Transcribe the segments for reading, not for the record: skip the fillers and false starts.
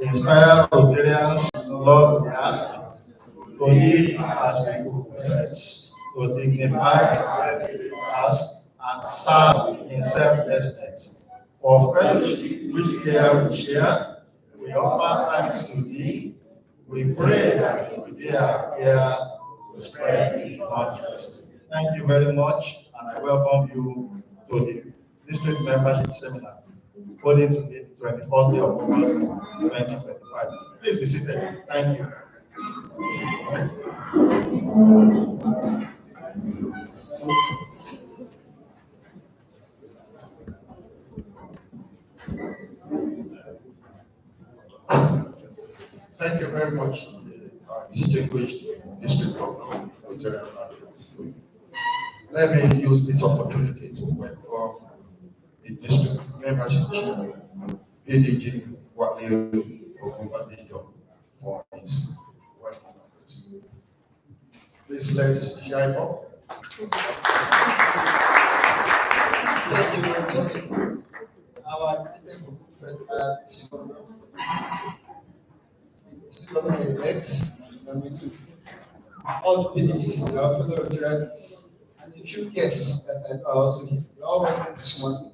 Inspire Rotarians, Lord, we ask to live as people possess, to dignify us and serve in selflessness. For fellowship, which care we share, we offer thanks to thee. We pray that you will be our care to spread not just. Thank you very much, and I welcome you to the district membership seminar holding today, the 21st day of August 2025. Please be seated. Thank you. Thank you very much, distinguished district governor. Let me use this opportunity to welcome the district membership chair, PDG Wale Ogunbadejo, for his welcome. Please let's share up. Thank you, Rotary. Our federal elects, all the PDGs, our fellow Rotarians, and a few guests that are also here. We all welcome this morning.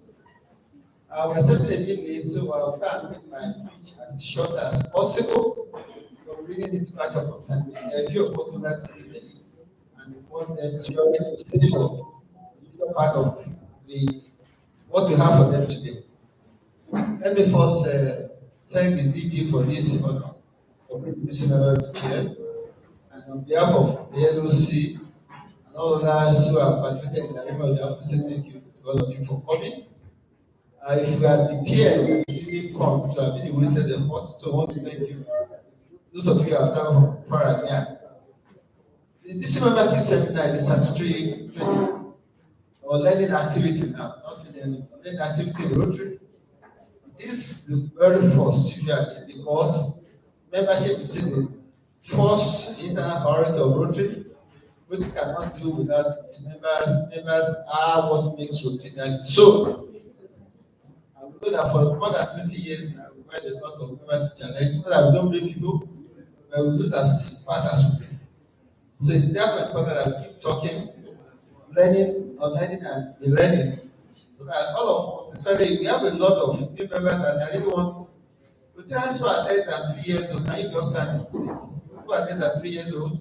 We're certainly a bit late, so I'll try and make my speech as short as possible. We really need to catch up on time. There are a few of us who like to read, and we want them to join to stay for the part of what we have for them today. Let me first thank the DG for this honor, for bringing this honor chair, and on behalf of the LOC and all others who have participated in the ceremony, I want to say thank you to all of you for coming. If you had prepared, you didn't come, so I've been wasted the effort, so I want to thank you. Those of you who have traveled from far and near. The DC membership seminar is a statutory training or learning activity now, not learning activity in Rotary. It is the very first usually because membership is the first internal priority of Rotary, which we cannot do without its members. Members are what makes Rotary so. And we know that for more than 20 years now, we've had a lot of membership challenge. Not that we don't bring people, but we do it as fast as we can. So it's therefore important that we keep talking, learning, and learning. So that all of us, especially we have a lot of new members and I really want to transfer less than 3 years old. Can you just stand in place? Who are less than 3 years old?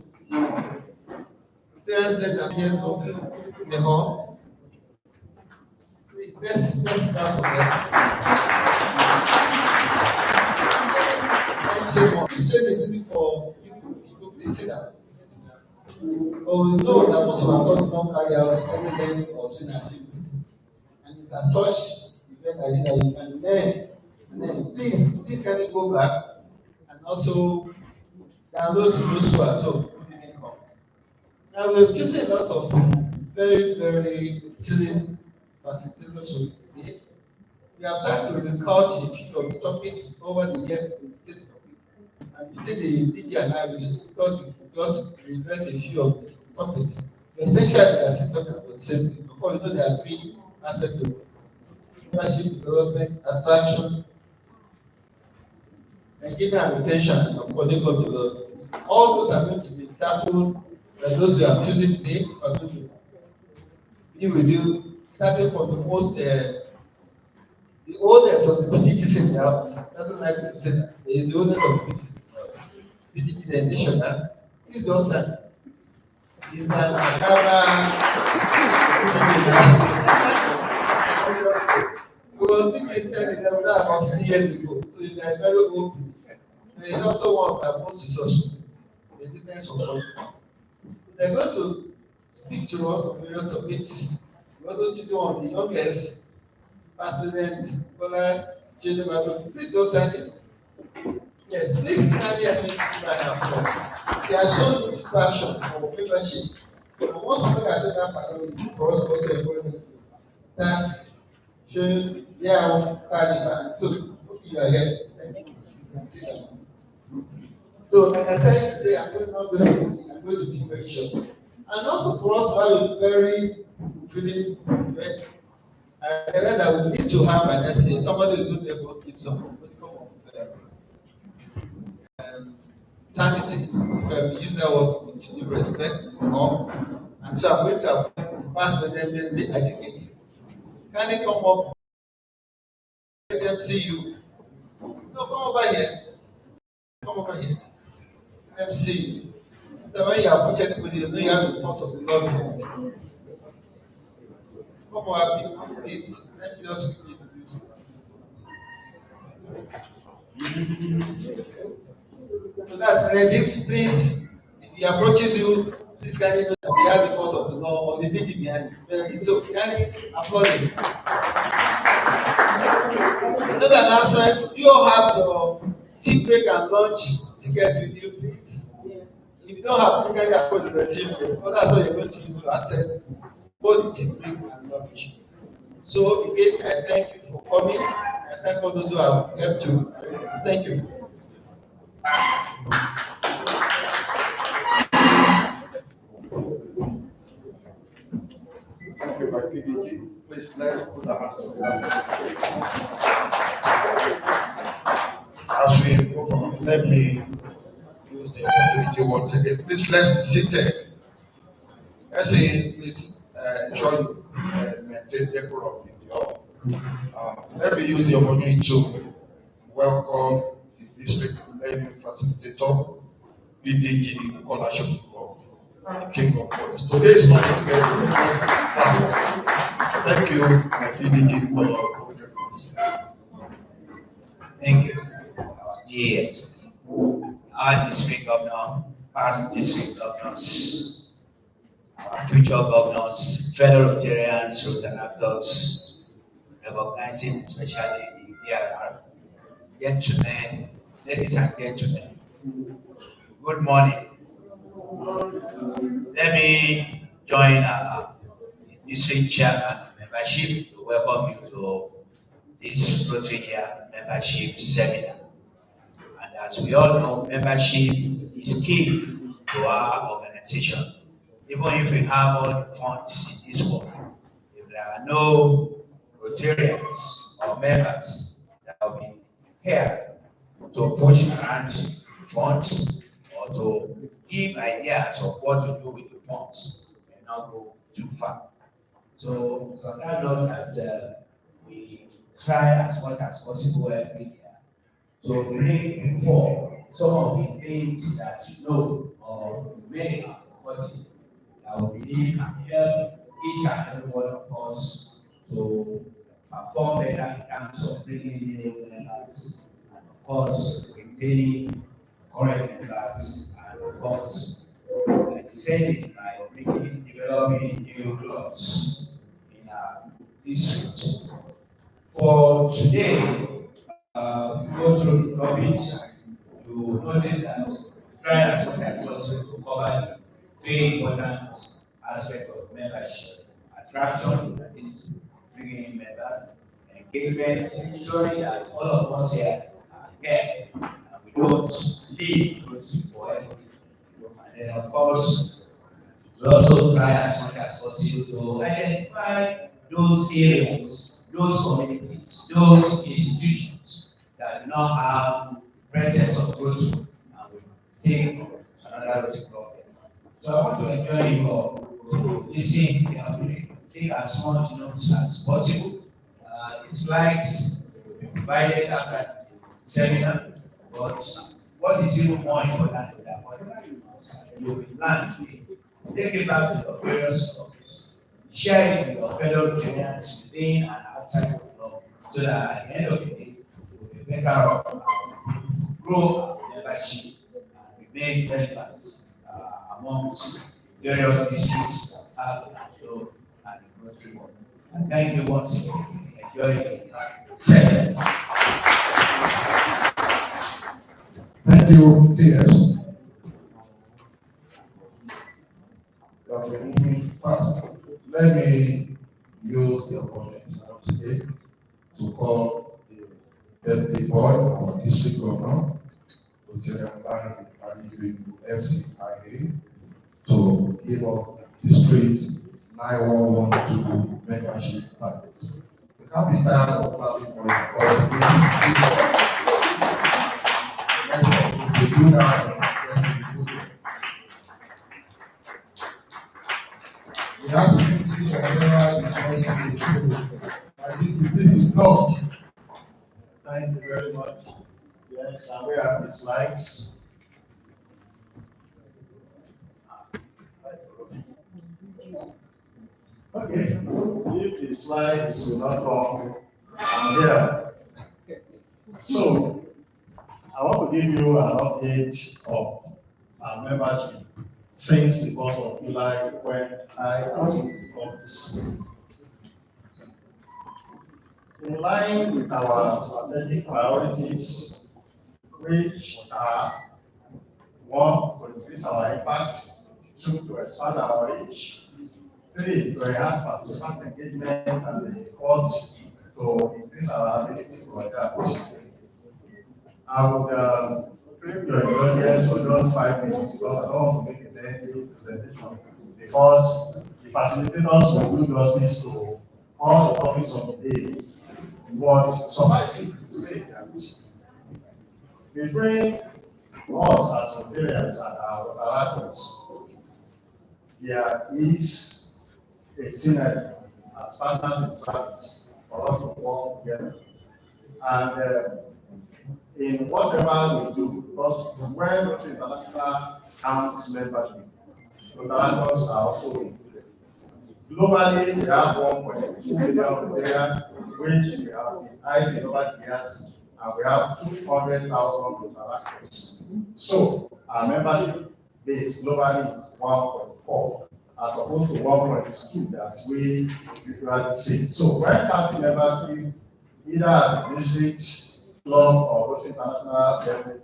Less than 3 years old in the hall. Please, let's start for them. Thanks so much. This training is really for people, please sit down. But we know that most of our people don't carry out any learning or training activities. And if as such event like that, you can learn. And then please can you go back and also download to those who are at home who didn't come. Now we've chosen a lot of very, very excellent facilitators today. We have tried to record a few of the topics over the years and between the DG and I, we thought we just revert a few of the topics. Essentially, we are still talking about the same thing because we know there are 3 aspects of membership development, attraction, engagement and retention, and of course, development. All those are going to be tackled by those we are choosing today. Are going to be with you, starting from the most, the oldest of the PDGs in the house. Doesn't like to say that. He is the oldest of the PDGs. PDG the national. Please don't stand. He's an Akaba. We were thinking about 50 years ago, so he's a very old people. And he's also one of the most successful. The difference of all. They're going to speak to us on various topics. We also speak on the youngest past president, Bola J. Please don't stand in. Yes, please stand here and make applause. They are showing this passion for membership. And once somebody has shown that passion, for us also important to start showing their own caliber. So, look in your head. So, like I said today, I'm going to be very short. And also for us to have a very fulfilling event, I read that we need to have an essay. Somebody is going to help us give some outcome of fraternity, we use that word with due respect, and so I'm going to appoint Pastor Demian the Ajike. Can they come up? Let them see you. No, come over here. Come over here. Let them see you. So when you approach anybody, they know you have the force of the Lord behind you. Come over, people, please. Let me just quickly introduce you. So that Benedict, please, if he approaches you, please kindly know that he has the force of the law or the deity behind him. Benedict, so kindly applaud him. Another announcement, you all have your tea break and lunch ticket with you, please. If you don't have, please kindly approach the regime, because that's what you're going to use to access both the tea break and lunch. So again, I thank you for coming. I thank all those who have helped you. Thank you. Thank you, my PDG. Please, let's put our hands together. As we move on, let me use the opportunity once again. Please, let's be seated. Let's say, please ensure you maintain decorum in the hall. Let me use the opportunity to welcome the district learning facilitator, PDG Scholarship of the King of Boys. Today is my platform. Thank you, my PDG, for your contributions. Thank you. Yes. Our district governor, past district governors, our future governors, fellow Rotarians, Rotaractors, recognizing especially the ERR, gentlemen, ladies and gentlemen, good morning. Let me join our district chairman membership to welcome you to this Rotary membership seminar. And as we all know, membership is key to our organization. Even if we have all the funds in this world, if there are no Rotarians or members that will be here to push around funds or to give ideas of what to do with the funds, we may not go too far. So that note that we try as much as possible every year to bring before some of the things that you know or you may have forgotten that we believe can help each and every one of us to perform better in terms of bringing new members and of course maintaining current members and of course excelling by developing new clubs in our district. For today, go through the topics, you notice that trying as much as possible to cover the very important aspect of membership, attraction, that is bringing in members, engagement, ensuring that all of us here are here and we don't leave for everything. And then, of course, we also try as much as possible to identify those areas, those communities, those institutions that do not have presence of Rotary and we take another Rotary problem. So I want to enjoy you all to listen carefully, take as much notes as possible. The slides will be provided after the seminar, but what is even more important is that whatever you will learn today, take it back to your various office, share it with your fellow Rotarians within and outside of the club, so that at the end of the day, we will be better off to grow our membership and remain relevant amongst various districts that have the control and the Rotary work. And thank you once again. Enjoy the session. Thank you, PS. Okay, moving fast. Let me use the opportunity today to call the birthday boy, our district governor, Lieutenant Larry FCIA, to give up district 9112 membership targets. We can't be tired of clapping for it because we do that much. Yes, and we have the slides. Okay, if the slides will not come, I'm here. So, I want to give you an update of our membership since the 1st of July when I took office. In line with our strategic priorities, which are one, to increase our impact, two, to expand our reach, three, to enhance participant engagement, and the fourth, to increase our ability to adapt. I would crave your indulgence for just 5 minutes because I don't want to make a lengthy presentation because the facilitators will do justice to all the topics of the day. But suffice it to say that between us as Rotarians and our Rotaractors, there is a synergy as partners in service for us to work together. And in whatever we do, because when Rotary International counts membership, Rotaractors are also included. Globally, we have 1.2 million Rotarians, which we have been hiding over the years, and we have 200,000 Rotaractors. So, our membership base globally is 1.4, as opposed to 1.2 that we usually see. So, when counting membership, either at the district, club, or Rotary International level,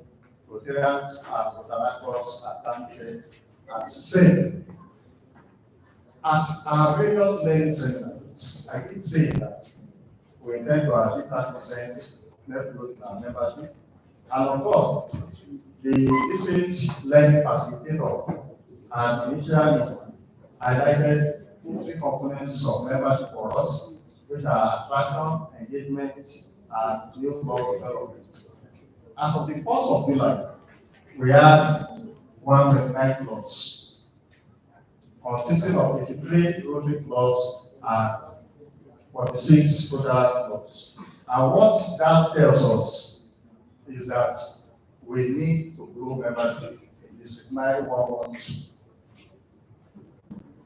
Rotarians and Rotaractors are counted as same. At our various learning centers, I did say that we intend to achieve 30% net growth in our membership. And of course, the district learning facilitator and initially highlighted three components of membership for us, which are attraction, engagement, and new club development. As of the 1st of July, we had 109 clubs, consisting of 83 Rotary clubs and 46 Rotary clubs. And what that tells us is that we need to grow membership in District 911.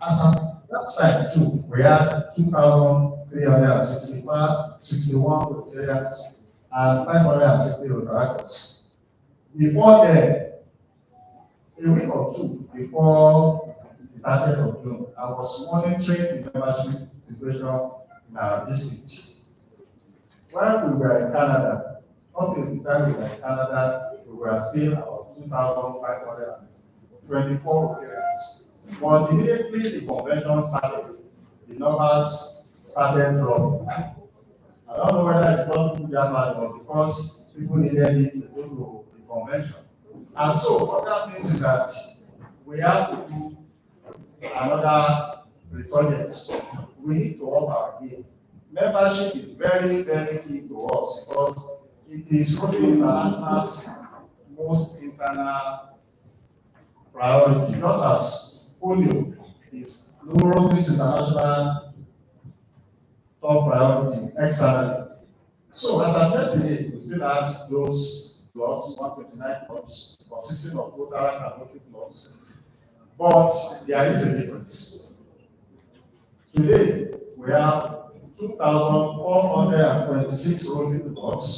As of that side too, we had 2,361 Rotarians and 560 Rotaractors. Before then, a week or two before the 30th of June, I was monitoring the membership situation in our district. When we were in Canada, not in the time we were in Canada, we were still about 2,524 Rotarians. But immediately the convention started, the numbers started dropping. I don't know whether it's because people got mad or because people needed it to go to the convention. And so what that means is that we have to do another resurgence. We need to up our game. Membership is very, very key to us because it is Rotary International's most internal priority, just as polio is Rotary's international top priority externally. So as of yesterday, we still have those clubs, 129 clubs, consisting of Rotary and Rotary clubs. But there is a difference. Today, we have 2,426 Rotary clubs.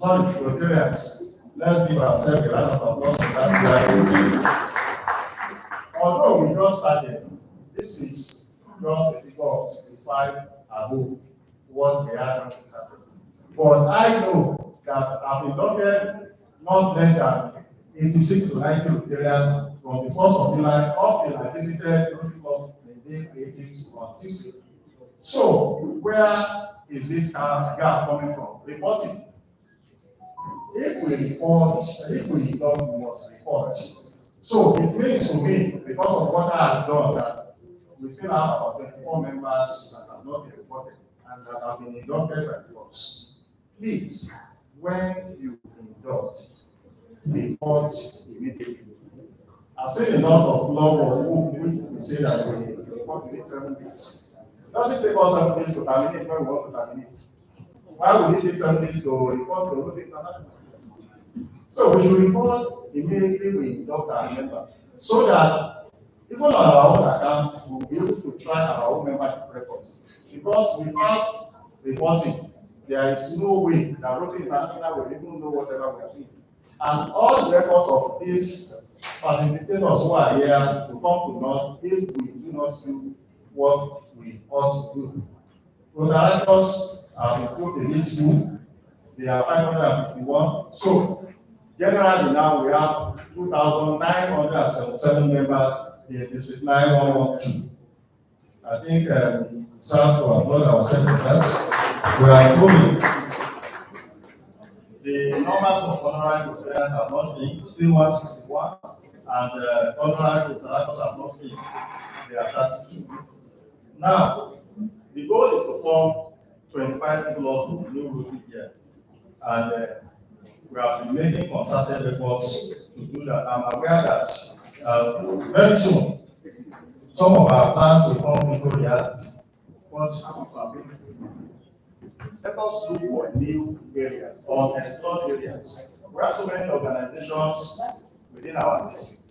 Sorry, Rotarians. Let's give ourselves a round of applause for that. Although we just started, this is just a figure of 65 above what we had when we started. But I know that I've been located not less than 86 to 90 Rotarians from the 1st of July up till I visited Rotary Club in the day creative on Tuesday. So, where is this gap coming from? Reporting. If we report, if we don't, we must report. So, it means to me, because of what I have done, that we still have about 24 members that have not been reported and that have been inducted by the clubs. Please, when you induct, report immediately. I've seen a lot of club who say that we report within 7 days. It doesn't take us 7 days to terminate when we want to terminate. Why would it take 7 days to report to Rotary International? So we should report immediately we induct our member so that even on our own account, we'll be able to track our own membership records. Because without reporting, there is no way that Rotary International will even know whatever we are doing. And all the records of these facilitators who are here will come to us if we do not do what we ought to do. The directors have improved the list too. They are 551. So generally now we have 2,977 members in District 9112. I think Sam to applaud ourselves for that. We are improving. The numbers of honorary rotarians have not been, still 161, and honorary rotarians have not been, they are 32. Now, the goal is to form 25 people of new Rotary here, and we have been making concerted efforts to do that. I'm aware that very soon, some of our plans will come into reality. Let us look for new areas or explored areas. We have so many organizations within our district.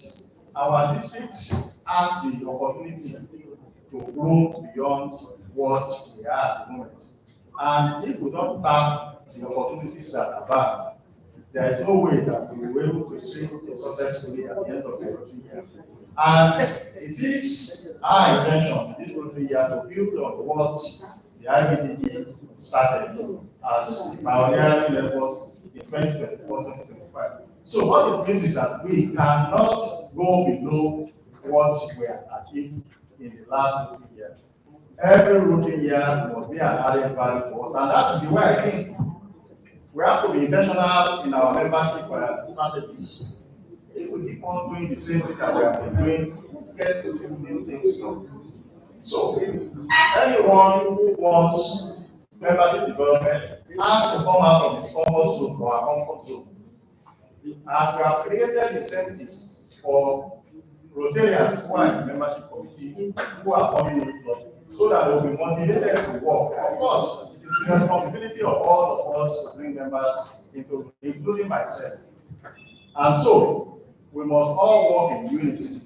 Our district has the opportunity to grow beyond what we are at the moment. And if we don't tap the opportunities that are back, there is no way that we will be able to see it successfully at the end of the Rotary year. And it is our intention this Rotary year to build on what the IBDD started as pioneering efforts in 2024-2025. So what it means is that we cannot go below what we have achieved in the last Rotary year. Every Rotary year must be an added value for us, and that's the way I think we have to be intentional in our membership strategies. If we keep on doing the same thing that we have been doing, get some new things done. So, anyone who wants membership development has to come out of his comfort zone or our comfort zone. And we have created incentives for Rotarians who are in the membership committee who are coming in so that they will be motivated to work. Of course, it is the responsibility of all of us to bring members into, including myself. And so, we must all work in unity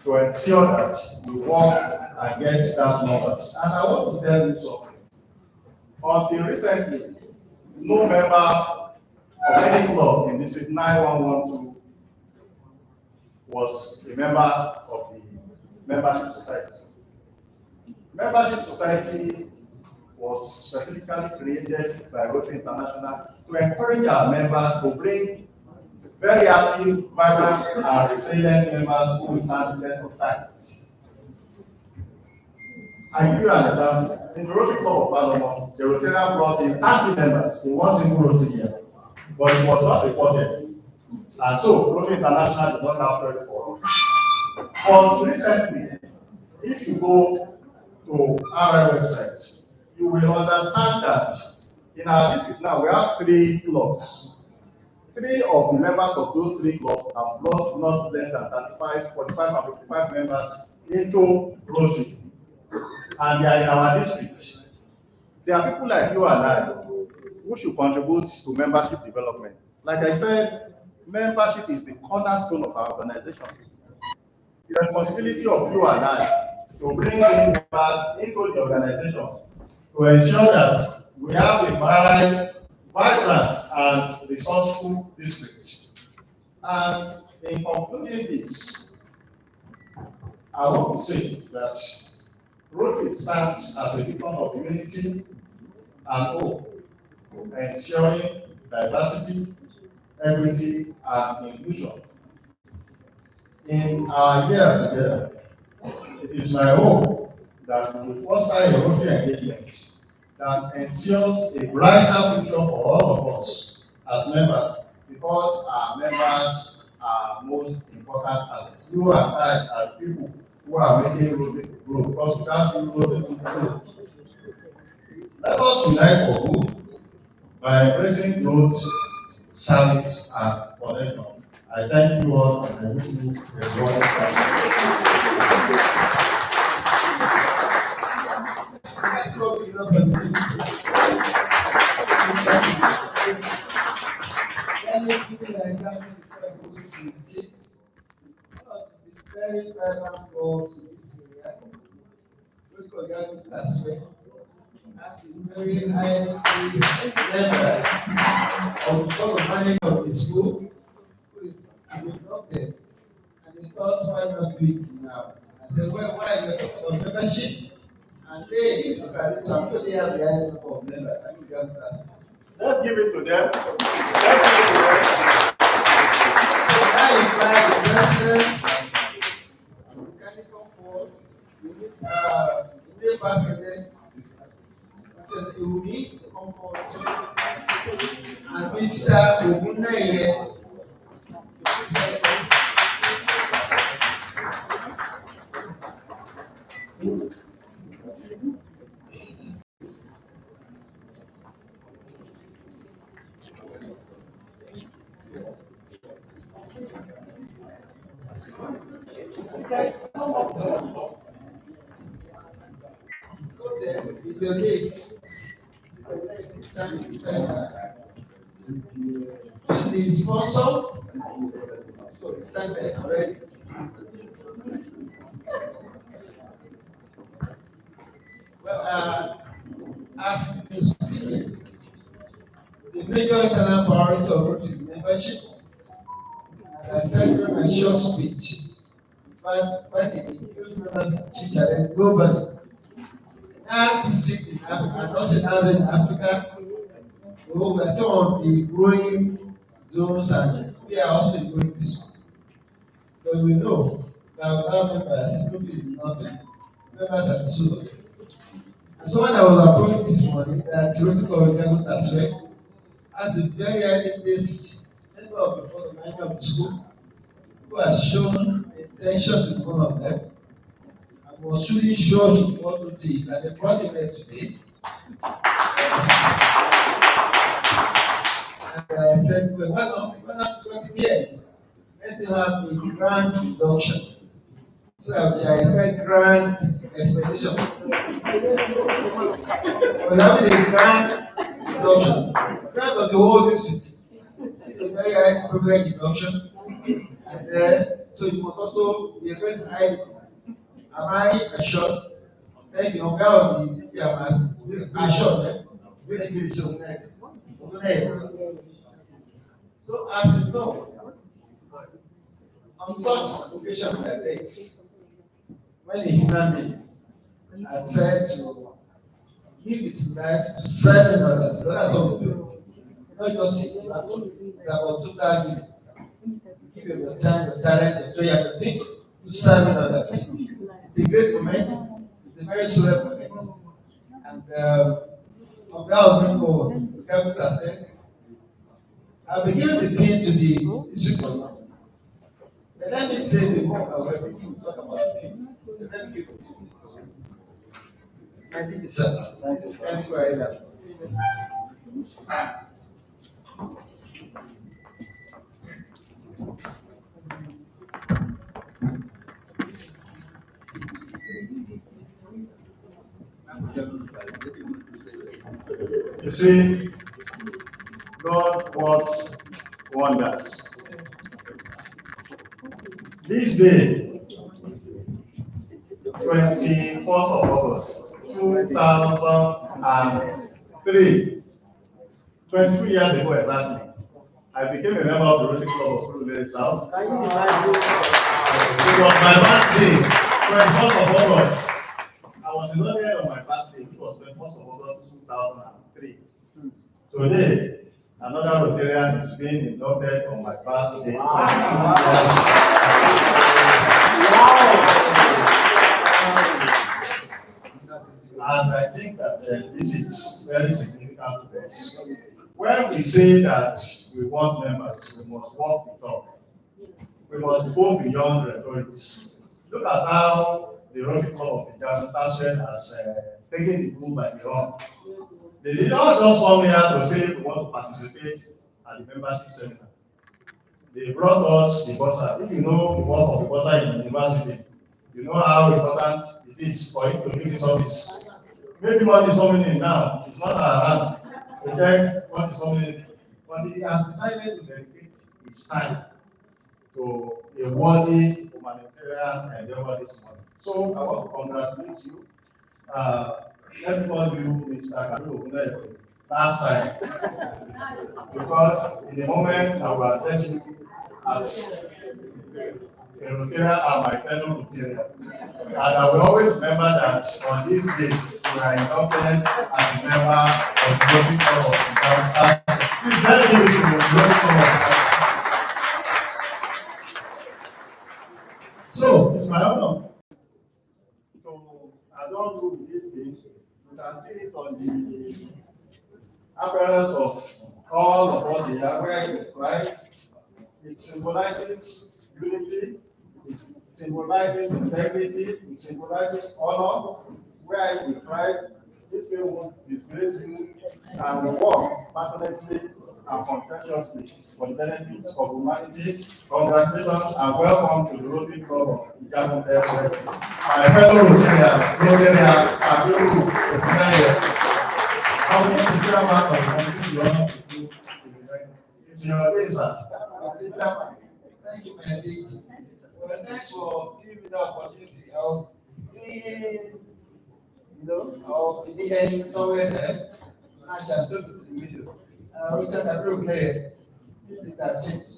to ensure that we work and get staff numbers. And I want to tell you something. Until recently, no member of any club in District 9112 was a member of the membership society. Membership society was specifically created by Rotary International to encourage our members to bring very active, vibrant, and resilient members who will stand the test of time. I give you an example. In the Rotary Club of Parliament, the Rotarian brought in 30 members in one single Rotary year, but it was not reported. And so, Rotary International did not have credit for us. But recently, if you go to our website, you will understand that in our district now, we have 3 clubs. 3 of the members of those 3 clubs have brought not less than 35, 45, and 55 members into Rotary. And they are in our district. There are people like you and I who should contribute to membership development. Like I said, membership is the cornerstone of our organization. The responsibility of you and I to bring in members into the organization to ensure that we have a vibrant and resourceful district. And in concluding this, I want to say that Rotary stands as a beacon of unity and hope, ensuring diversity, equity, and inclusion. In our year together, it is my hope that we will foster a Rotary engagement that ensures a brighter future for all of us as members, because our members are most important assets. You and I are people who are making Rotary to grow, because we can't do Rotary to grow. Let us unite for good by embracing growth, service, and connection. I thank you all and I wish you a wonderful time. Anything like that before I go to sit. The very vibrant clubs in this area. Those for young as well. As a very high place member of the management of the school, who is inducted. And he thought, why not do it now? I said, well, why are you talking about membership? And they, look at this, I'm sure they have the highest number of members. I think they have that. Let's give it to them. Let's give it to them. I invite the president, the mechanical board, the president, Mr. Umi, to come forward, and Mr. Oguneye. It's okay. Who is the sponsor? So, thank you already. Well, as we speaking, the major internal priority of Rotary is membership. As I said during my short speech, but when the youth membership challenge globally, our district in Africa, and also in Africa, we are some of the growing zones, and we are also growing this one. But we know that without members, Rotary is nothing. Members are the soul of it. And so when I was approached this morning, that Rotary Coordinator as well, as a very highly placed member of the board of management of the school, who has shown intention to be one of them, and was really showing what Rotary is, and they brought him here today. And I said, well, why not bring him here? Let him have a grand induction. So that I expect grand expectation. We're having a grand induction. Grand of the whole district. It's a very high privilege induction. And so you must also be expecting high. Am I assured? Thank you. On behalf of the I'm assured. Thank you. So as you know, on such occasion like this, when a human being had said to give his life to serve others, that's what we do. Not just sit back, it's about total giving. Give your time, your talent, your joy, and your thing to serve others. It's a great moment, it's a very solemn moment. And on behalf of the capital aspect, I'll be giving the pin to the district coordinator. But let me say the more of everything we talk about the pin. Let me give the pin. Thank you, sir. Thank you very much. You see, God works wonders. This day, 24th of August, 2003, 22 years ago exactly, I became a member of the Rotary Club of Surulere South. It was my birthday, 24th of August. I was inaugurated on my birthday, which was 21st of August 2003. Today, another Rotarian is being inducted on my birthday. And I think that this is very significant to us. When we say that we want members, we must walk the talk. We must go beyond rhetoric. Look at how the Rotary Club of Ijamu has taken the bull by the horn. They did not just come here to say we want to participate at the membership seminar. They brought us the bursar. If you know the work of the bursar in the university, you know how important it is for it to do this office. Maybe what is coming in now is not around. We check what is coming in. but he has decided to dedicate his time to a worthy humanitarian endeavor this morning. So I want to congratulate you. Let me call you Mr. Kalu last time, because in the moment I will address you as a Rotarian and my fellow Rotarian. And I will always remember that on this day, you are inducted as a member of the Rotary Club of Ghana. Please let's give it to the Rotary Club of Ghana. So, it's my honor to adorn you with this page. You can see it on the appearance of all of us here, where right? It symbolizes unity, it symbolizes integrity, it symbolizes honor, where with pride, this way won't disgrace you and work passionately and conscientiously for the benefits of humanity. Congratulations and welcome to the Rotary Club of Ijagun Eswe. My fellow Rotarian, Abiru, Okuneye, how many the chairman of the committee the honor to do the event? It's your day, sir. Thank you, my lady. Well, thanks for giving me the opportunity. I'll be here somewhere there. I just look to the video. Richard Abreu did that change.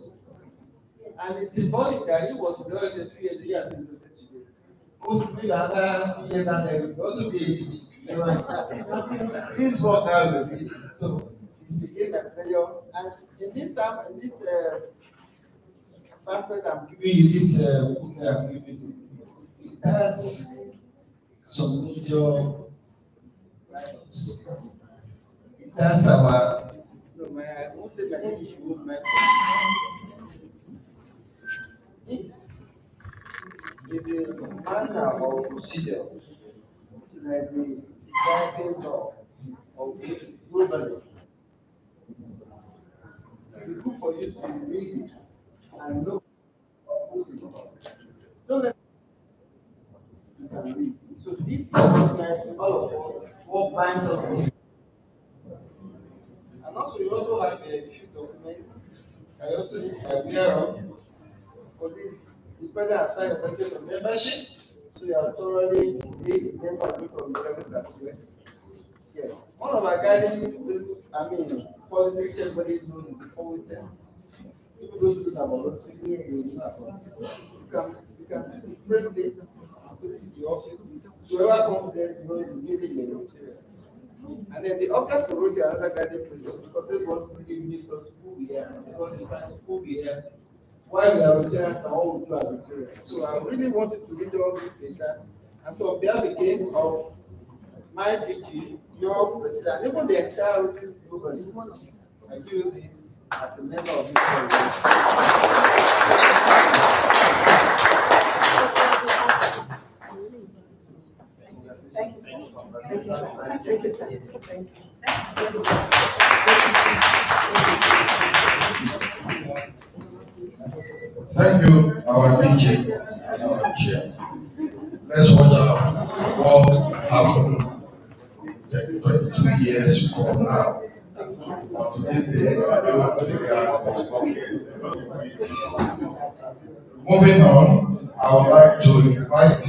And it's symbolic that he was the 3 years today. Also, maybe another 2 years and there will also be a teaching. This work out will be so. It's again a pleasure. And in this pamphlet I'm giving you, this book that I'm giving you, it has some major write-ups. It has our I won't say my name, you should my this is the manner of procedure, like the driving law of it globally. It will be good for you to read it and know don't let you can read. So this is all of us what binds up with. And also you also have a few documents I also need to be aware of. For this, the president has signed a certificate of membership, so you are thoroughly the members from the government as well. Yes. One of our guiding policy everybody knows before we test. Even those who are volunteering, you can frame this and put it in the office. So whoever comes there knows immediately your material. And then the object for Rotary another guiding principle, because this was really makes us who we are, because defines who we are, why we are Rotarians and what we do as Rotarians. So I really wanted to read all this data, and so on behalf again of my DG, your president, even the entire Rotary globally, I do this as a member of this program. Thank you, our DJ and our chair. Let's watch out what happened 22 years from now. On today's day, moving on, I would like to invite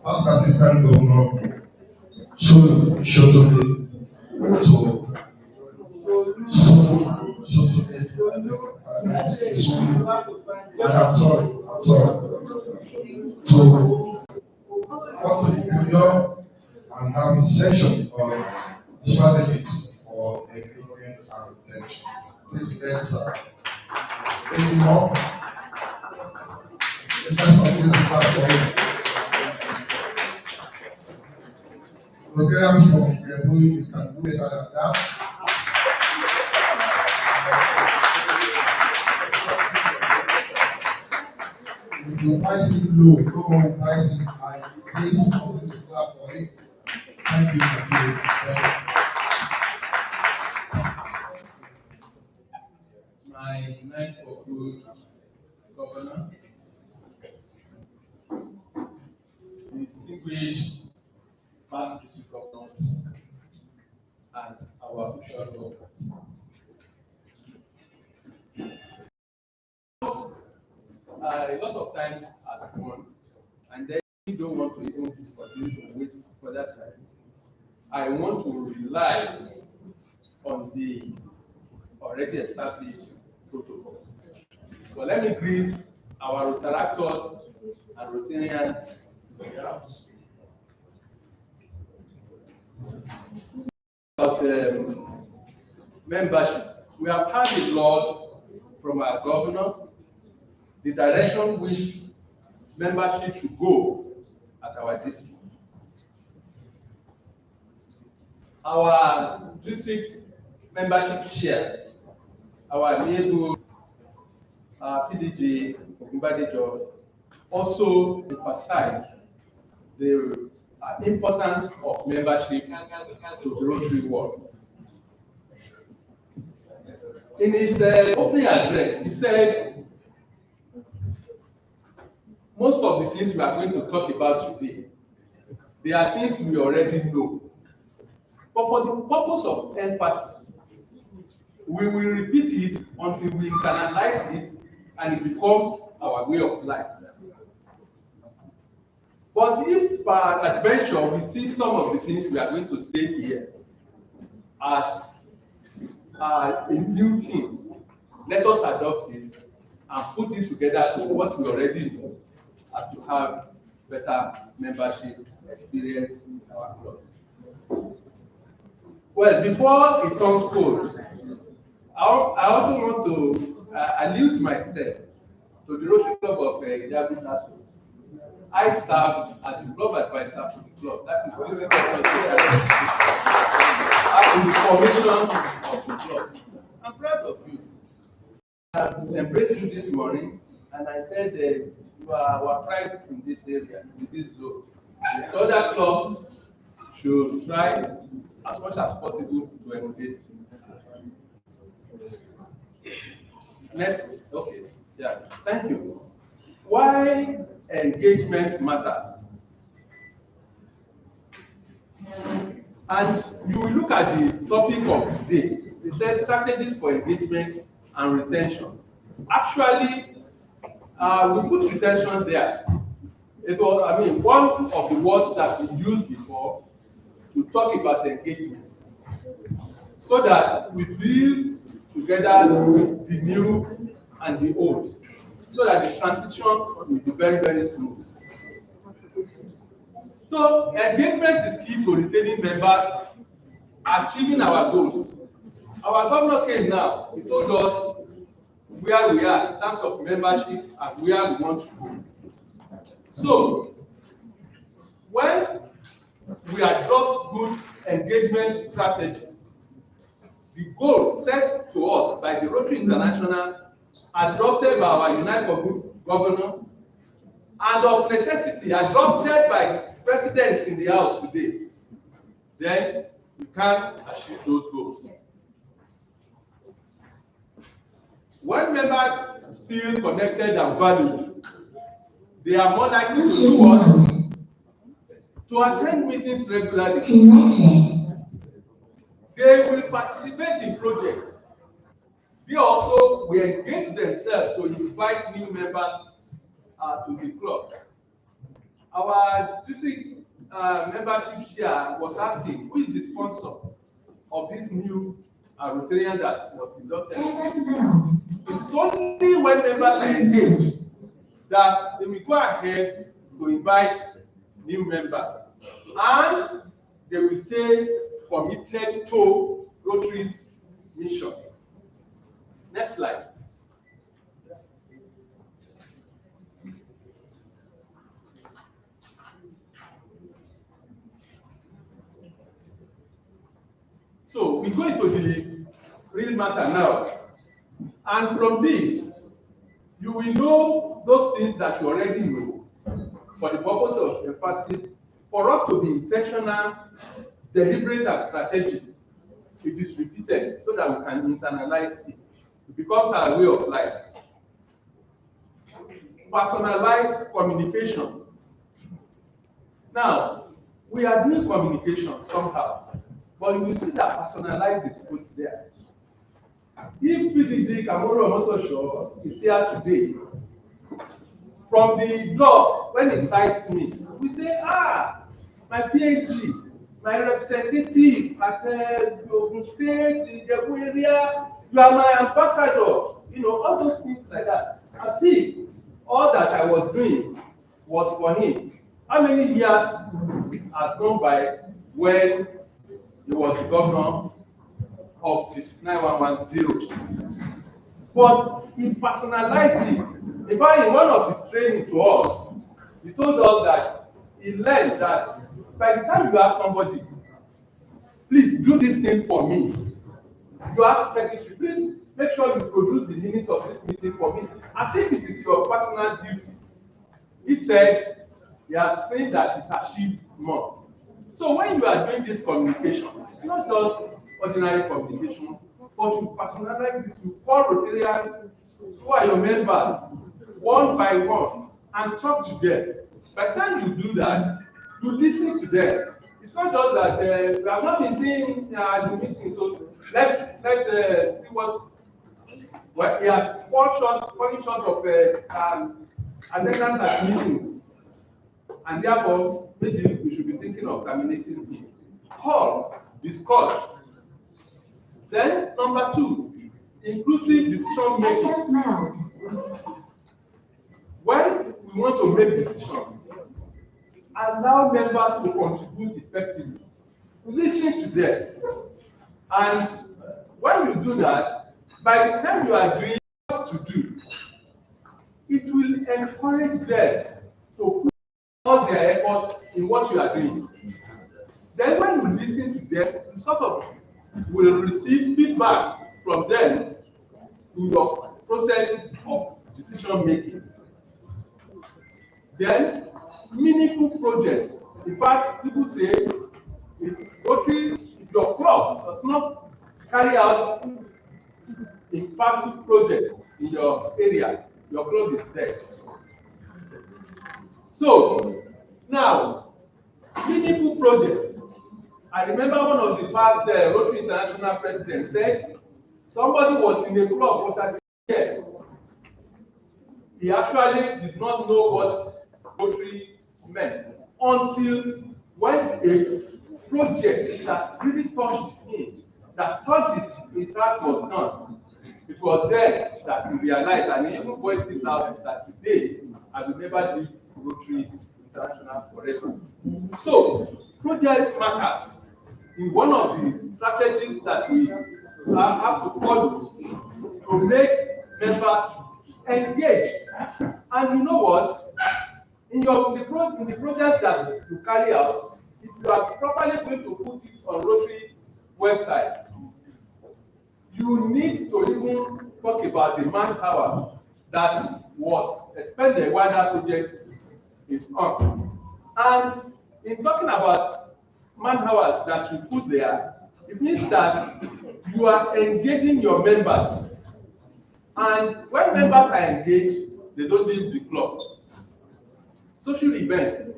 Past Assistant Governor Shotobe to I'm sorry, to come to the podium and have a session on strategies for engagement and retention. Please let's bring him up. Let's something about for him. Rotarians from Ijebu, you can do better than that. If you price it low, no one price it high. Please come to clap for it. Thank you. My night for good governor, distinguished past district governors, and our official governors. a lot of time at one, and then you don't want to even continue to waste further time. I want to rely on the already established protocols. So let me greet our Rotaractors and Rotarians. About membership, we have had a lot from our governor, the direction which membership should go at our district. Our district membership share, our neighbor, PDG, Ogunbadejo, also emphasize the importance of membership to the Rotary world. In his opening address, he said, most of the things we are going to talk about today, they are things we already know. But for the purpose of emphasis, we will repeat it until we internalize it and it becomes our way of life. But if by adventure we see some of the things we are going to say here as a new things, let us adopt it and put it together to what we already know as to have better membership experience in our clubs. Well, before it turns cold, I also want to allude myself to the Rotary Club of Idabi. I served as the club advisor for the club. That is the formation of the club. I'm proud of you. I embraced you this morning, and I said you are our pride in this area, in this zone. The other clubs should try as much as possible to emulate. Next, okay, yeah, thank you. Why engagement matters? And you will look at the topic of today. It says strategies for engagement and retention. Actually, we put retention there. It was, one of the words that we used before to talk about engagement, so that we build together the new and the old, so that the transition will be very, very smooth. So engagement is key to retaining members, achieving our goals. Our governor came now, he told us where we are in terms of membership and where we want to go. So when we adopt good engagement strategies, the goal set to us by the Rotary International, adopted by our United Governor, and of necessity adopted by presidents in the House today, then we can achieve those goals. When members feel connected and valued, they are more likely to do what? To attend meetings regularly. They will participate in projects. They also will engage themselves to invite new members to the club. Our district membership share was asking, who is the sponsor of this new Rotarian that was inducted? It's only when members are engaged that they will go ahead to invite new members, and they will stay committed to Rotary's mission. Next slide. So we go into the real matter now. And from this, you will know those things that you already know for the purpose of emphasis, for us to be intentional, deliberate, and strategic. It is repeated so that we can internalize it. It becomes our way of life. Personalized communication. Now, we are doing communication somehow, but you will see that personalized is put there. If PDG Kamoro Motosho is here today, from the door, when he cites me, we say, my PhD, my representative at Ogun State, Ijebu area, you are my ambassador, all those things like that. And see, all that I was doing was for him. How many years has gone by when he was the governor of this 9110? But he personalized it. In fact, in one of his training to us, he told us that he learned that by the time you ask somebody, please do this thing for me, you ask secretary, please make sure you produce the minutes of this meeting for me, as if it is your personal duty. He said he has seen that it achieved more. So when you are doing this communication, it's not just ordinary communication, but you personalize it, you call Rotarians who are your members one by one and talk to them. By the time you do that, you listen to them. It's not just that we have not been seeing the meeting, so let's see what he has fallen short of attendance at meetings, and therefore maybe we should be thinking of terminating it. Call, discuss. Then number 2, inclusive decision making. When we want to make decisions, allow members to contribute effectively. Listen to them. And when you do that, by the time you agree what to do, it will encourage them to put all their efforts in what you are doing. Then when you listen to them, you sort of will receive feedback from them in your process of decision making. Then, meaningful projects. In fact, people say, if your club does not carry out impactful projects in your area, your club is dead. So, now, meaningful projects. I remember one of the past Rotary International presidents said somebody was in a club for 30 years. He actually did not know what Rotary meant until when a project that really touched him, that touched his heart was done. It was then that he realized, and he even voiced it out, that today I will never leave Rotary International forever. So, projects matters. In one of the strategies that we have to follow to make members engage. And you know what? In the project that you carry out, if you are properly going to put it on Rotary website, you need to even talk about the manpower that was expended while that project is on. And in talking about manpower that you put there, it means that you are engaging your members. And when members are engaged, they don't leave the club. Social events.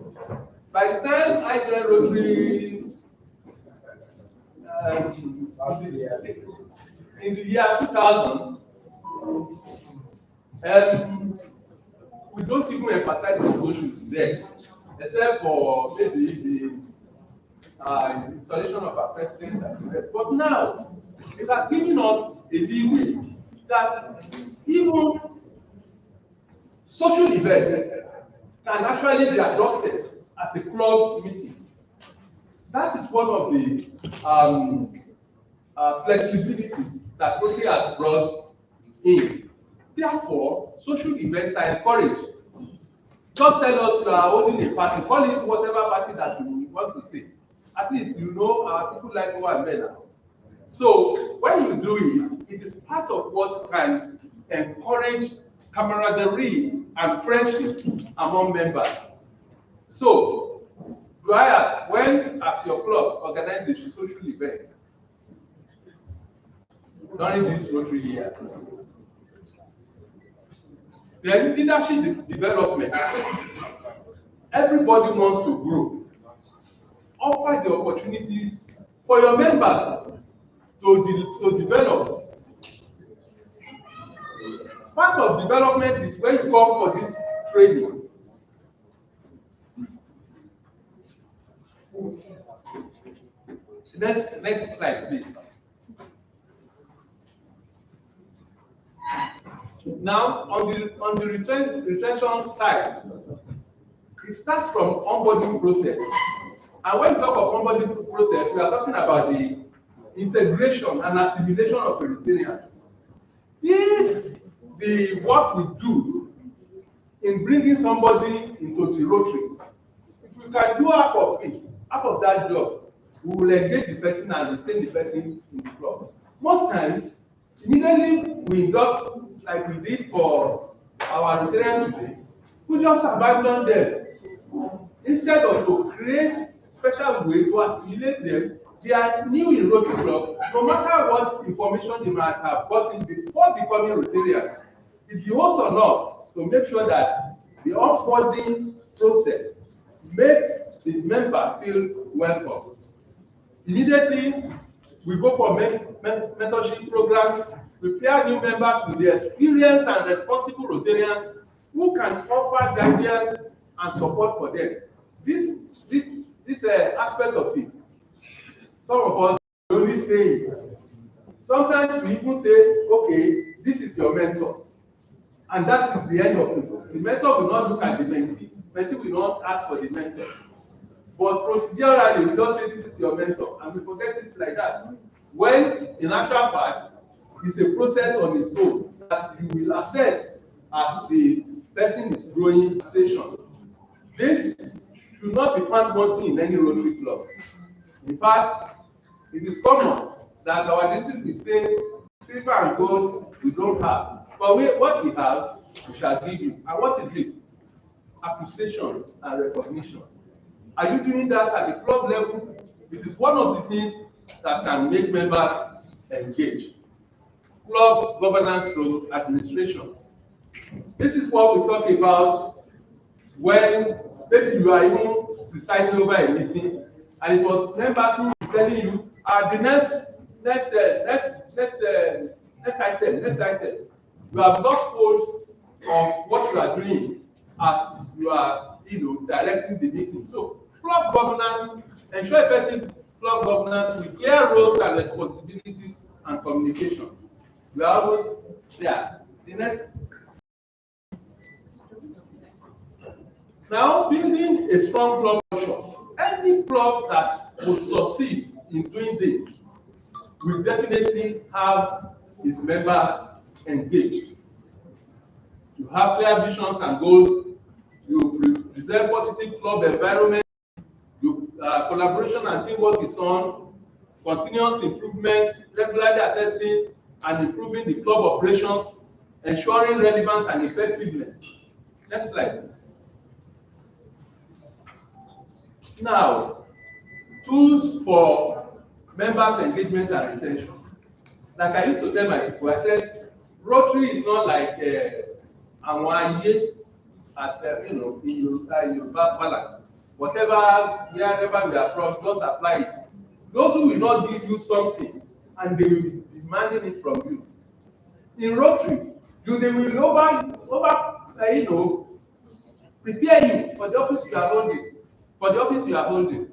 By the time I joined Rotary in the year 2000, we don't even emphasize on social today, except for maybe the installation of our president. But now, it has given us a leeway that even social events can actually be adopted as a club meeting. That is one of the flexibilities that Rotary has brought in. Therefore, social events are encouraged. Just tell us you are holding a party, call it whatever party that you want to say. At least you know people like one better. So when you do it, it is part of what can encourage camaraderie and friendship among members. So, do I ask, when as your club organize a social event during this Rotary year, then leadership development, everybody wants to grow. Offer the opportunities for your members to develop. Part of development is when you come for this training. Next slide, please. Now, on the retention side, it starts from onboarding process. And when we talk of onboarding process, we are talking about the integration and assimilation of a Rotarian. If the work we do in bringing somebody into the Rotary, if we can do half of it, half of that job, we will engage the person and retain the person in the club. Most times, immediately we induct, like we did for our Rotarians today, we just abandon them. Instead of to create special way to assimilate them, they are new in Rotary Club, no matter what information they might have gotten before becoming Rotarian. It behoves on us to make sure that the onboarding process makes the member feel welcome. Immediately, we go for mentorship programs, we pair new members with the experienced and responsible Rotarians who can offer guidance and support for them. This aspect of it, some of us only say it. Sometimes we even say, okay, this is your mentor. And that is the end of it. The mentor will not look at the mentee. Mentee will not ask for the mentor. But procedurally, we don't say this is your mentor, and we forget it like that. When, in actual fact, it's a process on its own that you will assess as the person is growing session. This should not be found wanting in any Rotary club. In fact, it is common that our district will say, silver and gold we don't have, but what we have, we shall give you. And what is it? Appreciation and recognition. Are you doing that at the club level? It is one of the things that can make members engage. Club governance through administration. This is what we talk about when maybe you are even presiding over a meeting and it was members who were telling you, the next item. You have lost hold of what you are doing as you are, directing the meeting. So club governance, ensure effective club governance with clear roles and responsibilities and communication. We are almost there. The next. Now, building a strong club culture. Any club that will succeed in doing this will definitely have its members engaged. You have clear visions and goals. You present positive club environment. Collaboration and teamwork is on. Continuous improvement, regularly assessing and improving the club operations, ensuring relevance and effectiveness. Next slide. Now, tools for members' engagement and retention. Like I used to tell my people, I said, Rotary is not like Awaye as in your balance. Whatever, wherever we are from, just apply it. Those who will not give you something and they will be demanding it from you. In Rotary, they will prepare you for the office you are holding.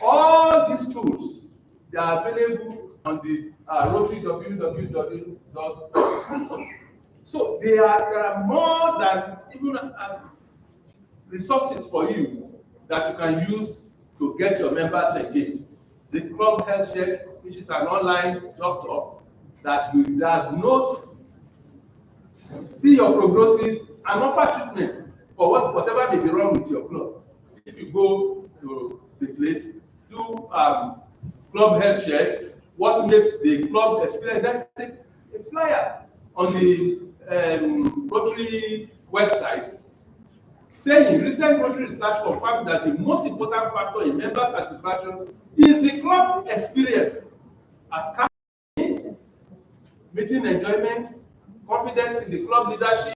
All these tools, they are available on the Rotary www.. So there are more than even resources for you that you can use to get your members engaged. The club health check, which is an online doctor that will diagnose, see your prognosis, and offer treatment for whatever may be wrong with your club. If you go to the place, do club health check, what makes the club experience, that's a flyer on the Rotary website saying recent Rotary research confirmed that the most important factor in member satisfaction is the club experience as meeting enjoyment, confidence in the club leadership,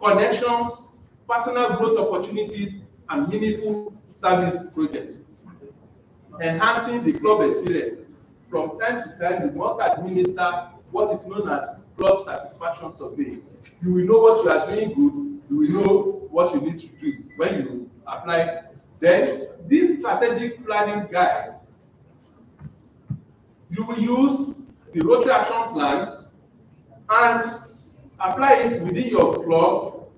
connections, personal growth opportunities, and meaningful service projects. Enhancing the club experience. From time to time, we must administer what is known as club satisfaction survey. You will know what you are doing good, you will know what you need to do when you apply. Then this strategic planning guide, you will use the Rotary action plan and apply it within your club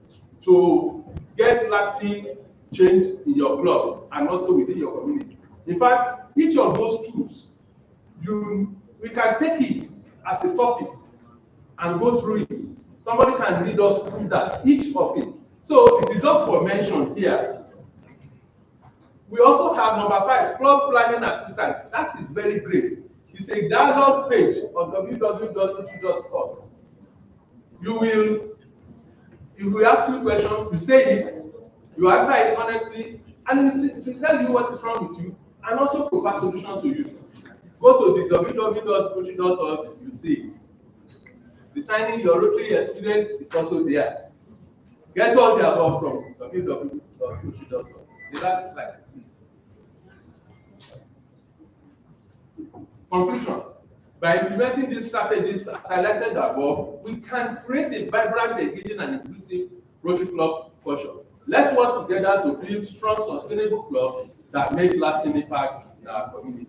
to get lasting change in your club and also within your community. In fact, each of those tools, we can take it as a topic and go through it. Somebody can lead us through that, each of it. So it is just for mention here. We also have number 5, club planning assistant. That is very great. It's a dialogue page on www.rotary.org. You will, if we ask you a question, you say it, you answer it honestly, and it will tell you what is wrong with you, and also provide solutions to you. Go to the www.rotary.org, you see it. Designing your Rotary experience is also there. Get all the above from www.rotary.org. The last slide. Conclusion. By implementing these strategies as highlighted above, we can create a vibrant, engaging, and inclusive Rotary Club culture. Let's work together to build strong, sustainable clubs that make lasting impact in our community.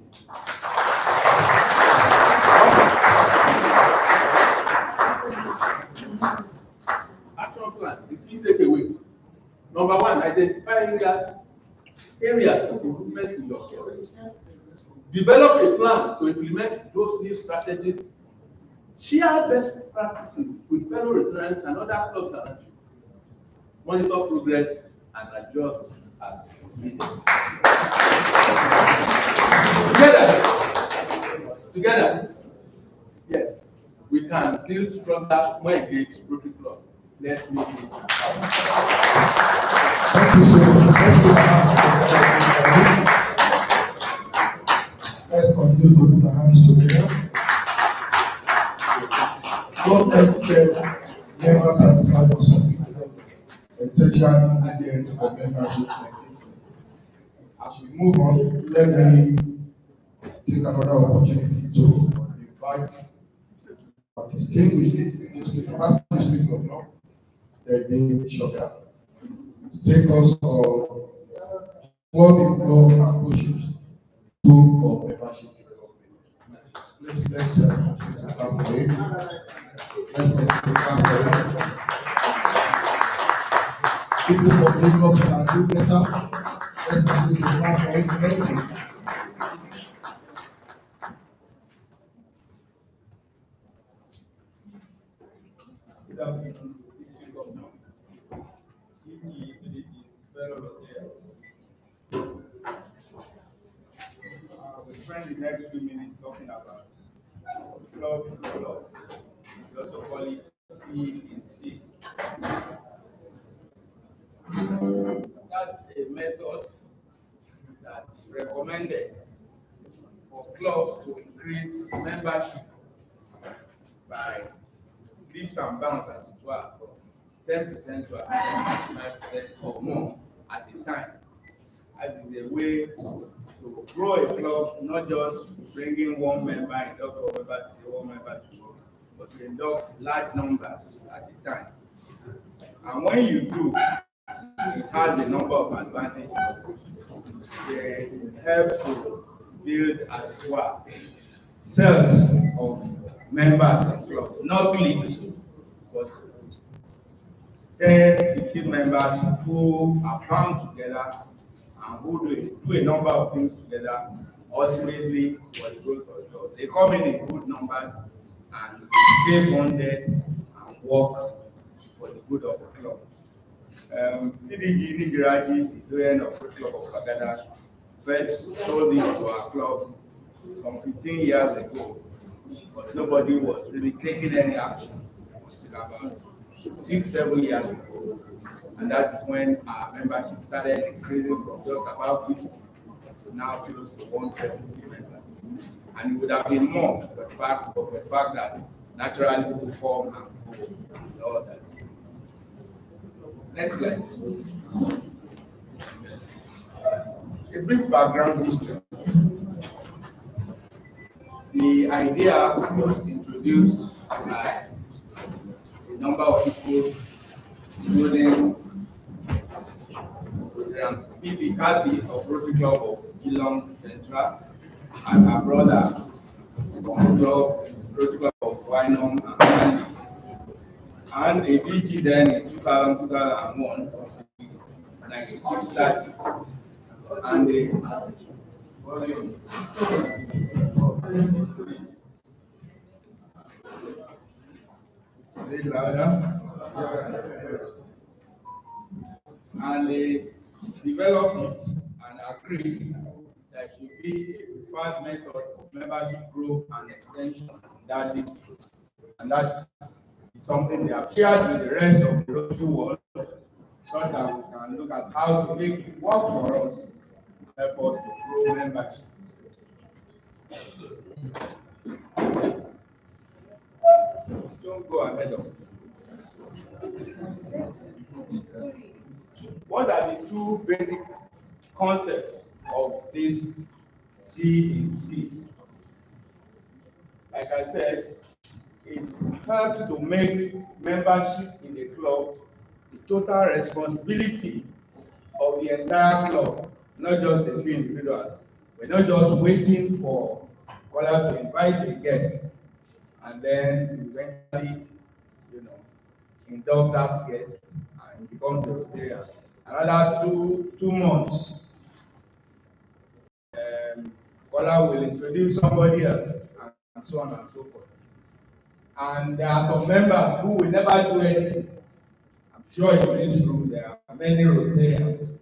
Action plan, the key takeaways. Number 1, identify areas of improvement in your club. Develop a plan to implement those new strategies. Share best practices with fellow Rotarians and other clubs around you. Monitor progress and adjust as needed. Together, yes, we can build stronger, more engaged Rotary Club. Let's make it happen. Thank you so much. Let's continue to put our hands together. Government check member satisfaction survey, essential ingredient for membership engagement. As we move on, let me take another opportunity to invite our distinguished past district governor, the Shoga, to take us on club approaches of membership development. Let's clap for him. Let's clap for him. People from Lagos can do better. Let's continue to clap for him. Thank you. We spend the next few minutes talking about club development. We also call it C in C. That's a method that is recommended for clubs to increase membership by leaps and bounds, as it were, from 10% to 25% or more at a time. As is a way to grow a club, not just bringing one member, one member to work, but to induct large numbers at a time. And when you do, it has a number of advantages. They help to build, as it were, cells of members in clubs, not cliques, but 10, 15 members who are bound together and who do a number of things together, ultimately for the growth of the club. They come in good numbers and stay bonded and work for the good of the club. PDG Nigiraji, the doyen of the Club of Bagada, first sold this to our club some 15 years ago, but nobody was really taking any action until about 6-7 years ago. And that is when our membership started increasing from just about 50 to now close to 170 members. And it would have been more, but the fact that naturally people come and go and all that. Next slide. A brief background history. The idea was introduced by number of people, including Bibi Kati of Rotary Club of Geelong Central, and her brother from Rotary Club of Wynum and Mandy. And a DG then in 2000, 2001, like 630. And the volume. Is it louder? And they developed it and agreed that should be a preferred method of membership growth and extension in that district. And that's something they have shared with the rest of the Rotary world, so that we can look at how to make it work for us, help us to grow membership. Don't go ahead of. What are the two basic concepts of this C? Like I said, it helps to make membership in the club the total responsibility of the entire club, not just a few individuals. We're not just waiting for Kola to invite the guests and then eventually, induct that guest and it becomes a Rotarian. Another two months, Kola will introduce somebody else and so on and so forth. And there are some members who will never do anything. I'm sure in this room there are many Rotarians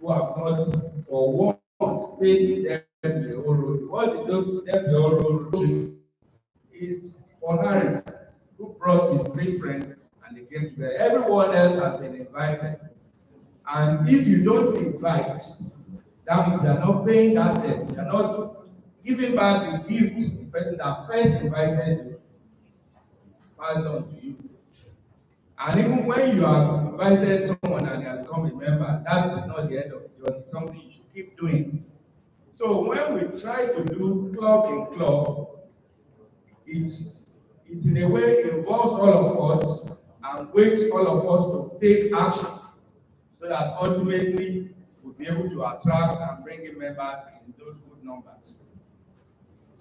who have not for once paid them the whole road. What they don't do them the whole road is for Harris, who brought his three friends and they came together. Everyone else has been invited. And if you don't invite, that means you are not paying that debt. You are not giving back the gifts the person that first invited you passed on to you. And even when you have invited someone and they have become a member, that is not the end of the journey. Something you should keep doing. So when we try to do club in club, it in a way involves all of us and wakes all of us to take action so that ultimately we'll be able to attract and bring in members in those good numbers.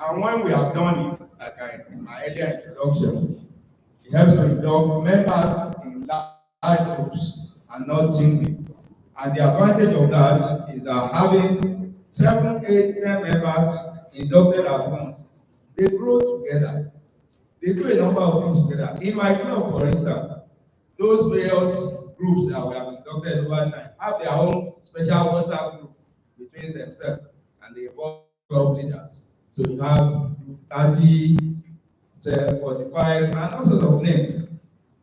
And when we have done it, like in my earlier introduction, it helps to induct members in large groups and not singly. And the advantage of that is that having 7, 8, 10 members inducted at once, they grow together. They do a number of things together. In my club, for instance, those various groups that we have inducted over time have their own special WhatsApp group between themselves, and they involve club leaders. So you have 30, 45, and all sorts of names.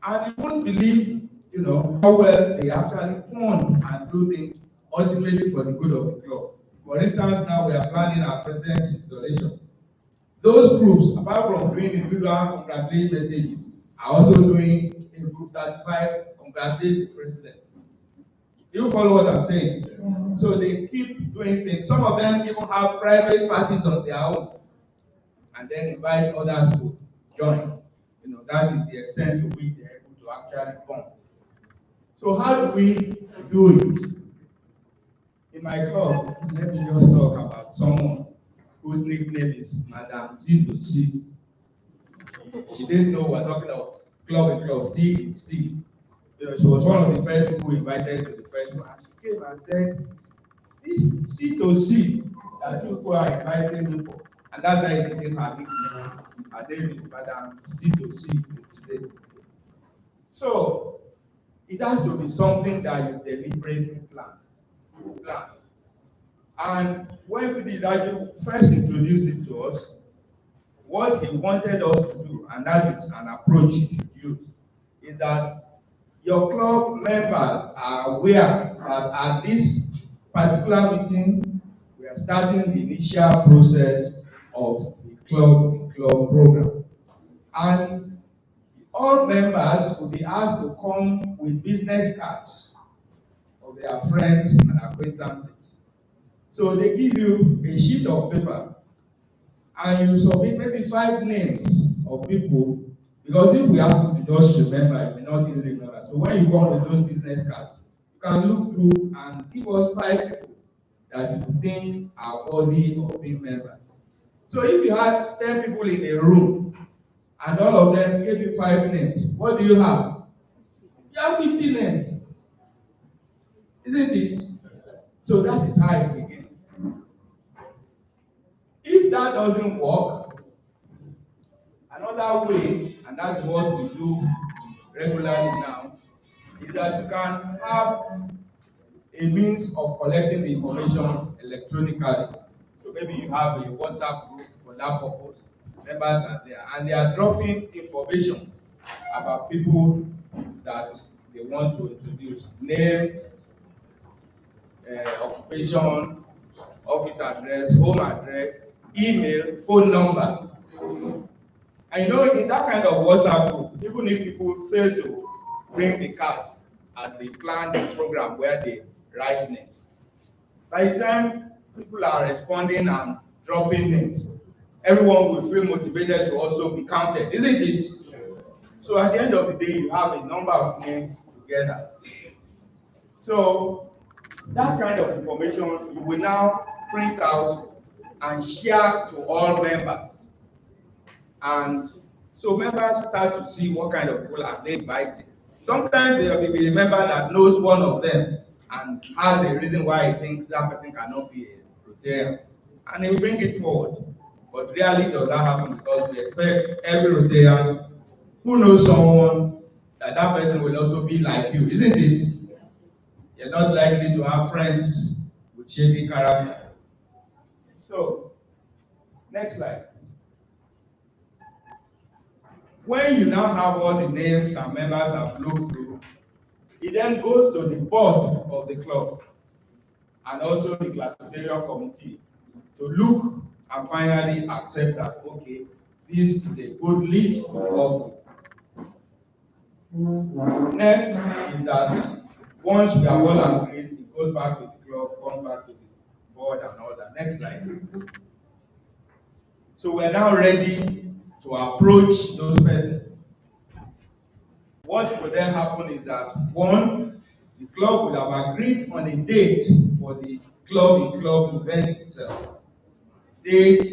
And you won't believe, how well they actually plan and do things ultimately for the good of the club. For instance, now we are planning our president's installation. Those groups, apart from doing individual congratulatory messages, are also doing a group 35 congratulate the president. You follow what I'm saying? So they keep doing things. Some of them even have private parties on their own and then invite others to join. That is the extent to which they're able to actually bond. So how do we do it? In my club, let me just talk about someone whose nickname is Madame C2C. She didn't know we're talking of club and club, C in C. She was one of the first people invited to the first one. She came and said, this C2C that people are inviting me for. And that's why it became her nickname. Her name is Madame C2C today. So it has to be something that you deliberately plan. And when we did first introduce it to us, what he wanted us to do, and that is an approach he should use, is that your club members are aware that at this particular meeting, we are starting the initial process of the club program. And all members will be asked to come with business cards of their friends and acquaintances. So they give you a sheet of paper and you submit maybe 5 names of people Because if we ask you to just remember, you may not easily remember. So when you come with those business cards, you can look through and give us 5 people that you think are worthy of being members. So if you had 10 people in a room and all of them gave you 5 names, what do you have? You have 50 names. Isn't it? So that is how it begins. If that doesn't work, another way, and that's what we do regularly now, is that you can have a means of collecting the information electronically. So maybe you have a WhatsApp group for that purpose. Members are there and they are dropping information about people that they want to introduce. Name, occupation, office address, home address, email, phone number. And you know, in that kind of WhatsApp group, even if people fail to bring the cards and they plan the program where they write names, by the time people are responding and dropping names, everyone will feel motivated to also be counted, isn't it? So at the end of the day, you have a number of names together. So that kind of information you will now print out and share to all members. And so members start to see what kind of people are they inviting. Sometimes there will be a member that knows one of them and has a reason why he thinks that person cannot be a Rotarian, and he will bring it forward. But rarely does that happen because we expect every Rotarian who knows someone that that person will also be like you, isn't it? You're not likely to have friends with shady character. So, next slide. When you now have all the names and members have looked through, it then goes to the board of the club and also the classification committee to look and finally accept that, okay, this is a good list of. Next is that once we have all agreed, it goes back to the club, comes back to the board and all that. Next slide. So we're now ready to approach those persons. What will then happen is that, one, the club would have agreed on a date for the club-in-club event itself. Date,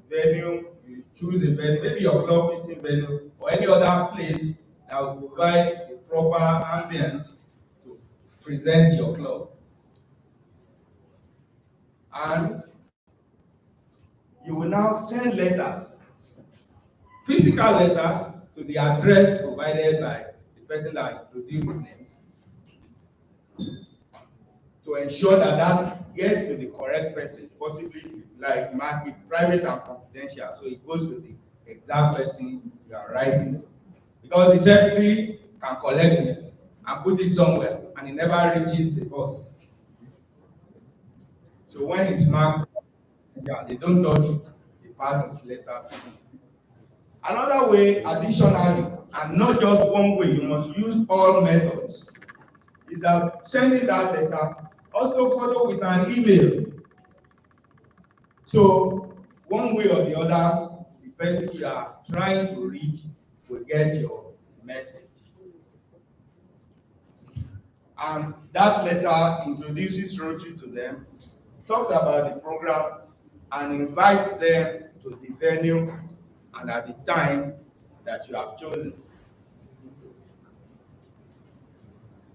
venue, you choose a venue, maybe your club meeting venue or any other place that will provide a proper ambience to present your club. And you will now send letters, physical letters, to the address provided by the person that introduced the names, to ensure that that gets to the correct person, possibly like mark it private and confidential, so it goes to the exact person you are writing to. Because the secretary can collect it and put it somewhere and it never reaches the boss. So when it's marked, they don't touch it, they pass it later. Another way, additionally, and not just one way, you must use all methods, is that sending that letter also follow with an email. So one way or the other, the person you are trying to reach will get your message. And that letter introduces Rotary to them, talks about the program, and invites them to the venue and at the time that you have chosen.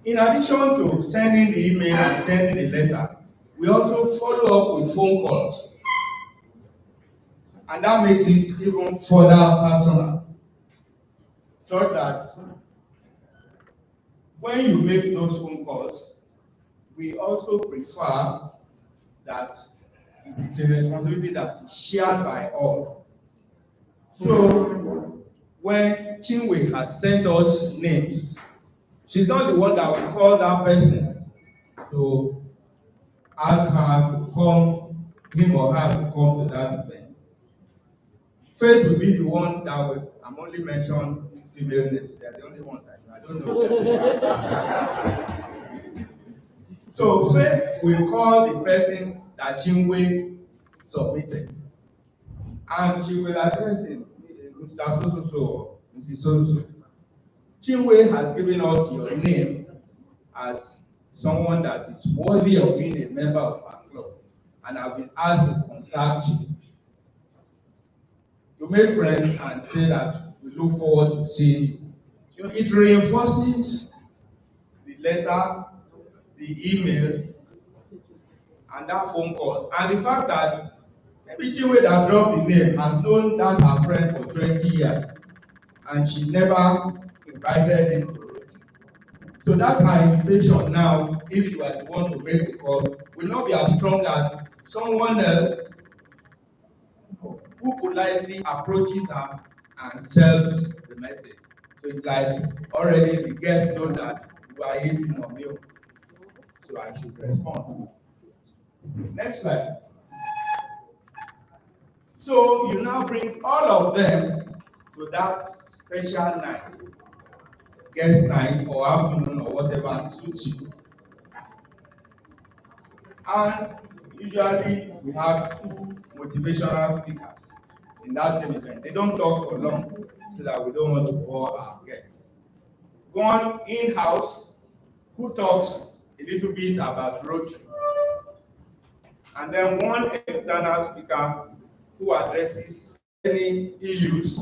In addition to sending the email and sending the letter, we also follow up with phone calls. And that makes it even further personal. So that when you make those phone calls, we also prefer that it is a responsibility that is shared by all. So when Chinwe has sent us names, she's not the one that will call that person to ask her to come, him or her to come to that event. Faith will be the one that will, I'm only mentioning female names, they're the only ones I don't know. So Faith will call the person that Chinwe submitted, and she will address him, Mr. So-so-so, Mrs. So. Chinwe has given us your name as someone that is worthy of being a member of our club, and I've been asked to contact you to make friends and say that we look forward to seeing you. It reinforces the letter, the email, and that phone calls, and the fact that maybe Chinwe that dropped the name has known that her friend for 20 years, and she never invited him to Rotary. So that her invitation now, if you are the one to make the call, will not be as strong as someone else who politely approaches her and sells the message. So it's like already the guest know that you are hating on me, so I should respond. Next slide. So you now bring all of them to that special night, guest night or afternoon or whatever suits you. And usually we have two motivational speakers in that same event. They don't talk for long so that we don't want to bore our guests. One in-house who talks a little bit about Rotary. And then one external speaker who addresses any issues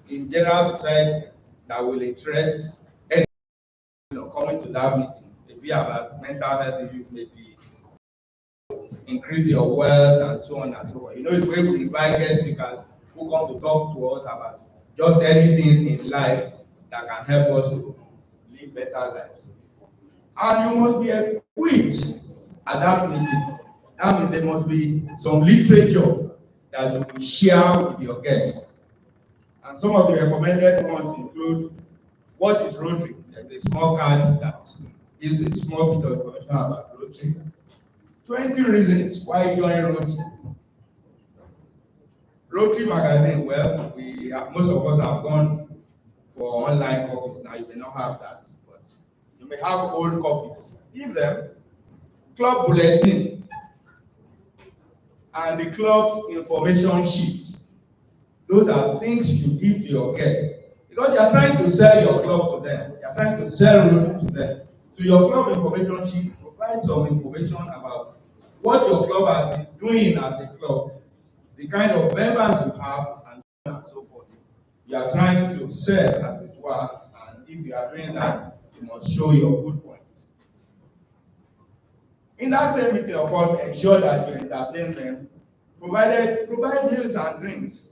in general society that will interest anyone coming to that meeting. Maybe about mental health issues, maybe increase your wealth and so on and so on. You know, it's where we invite guest speakers who come to talk to us about just anything in life that can help us to live better lives. And you must be equipped at that meeting. That means there must be some literature that you will share with your guests. And some of the recommended ones include what is Rotary. There's a small card that gives a small bit of information about Rotary. 20 reasons why join Rotary. Rotary magazine, well, most of us have gone for online copies now. You may not have that, but you may have old copies. Give them club bulletin and the club's information sheets. Those are things you give to your guests because you are trying to sell your club to them. You are trying to sell Rotary to them. So your club information sheet provides some information about what your club has been doing as a club, the kind of members you have, and so on and so forth. You are trying to sell, as it were, and if you are doing that, you must show your good points. In that same meeting, of course, ensure that you entertain them, provide meals and drinks.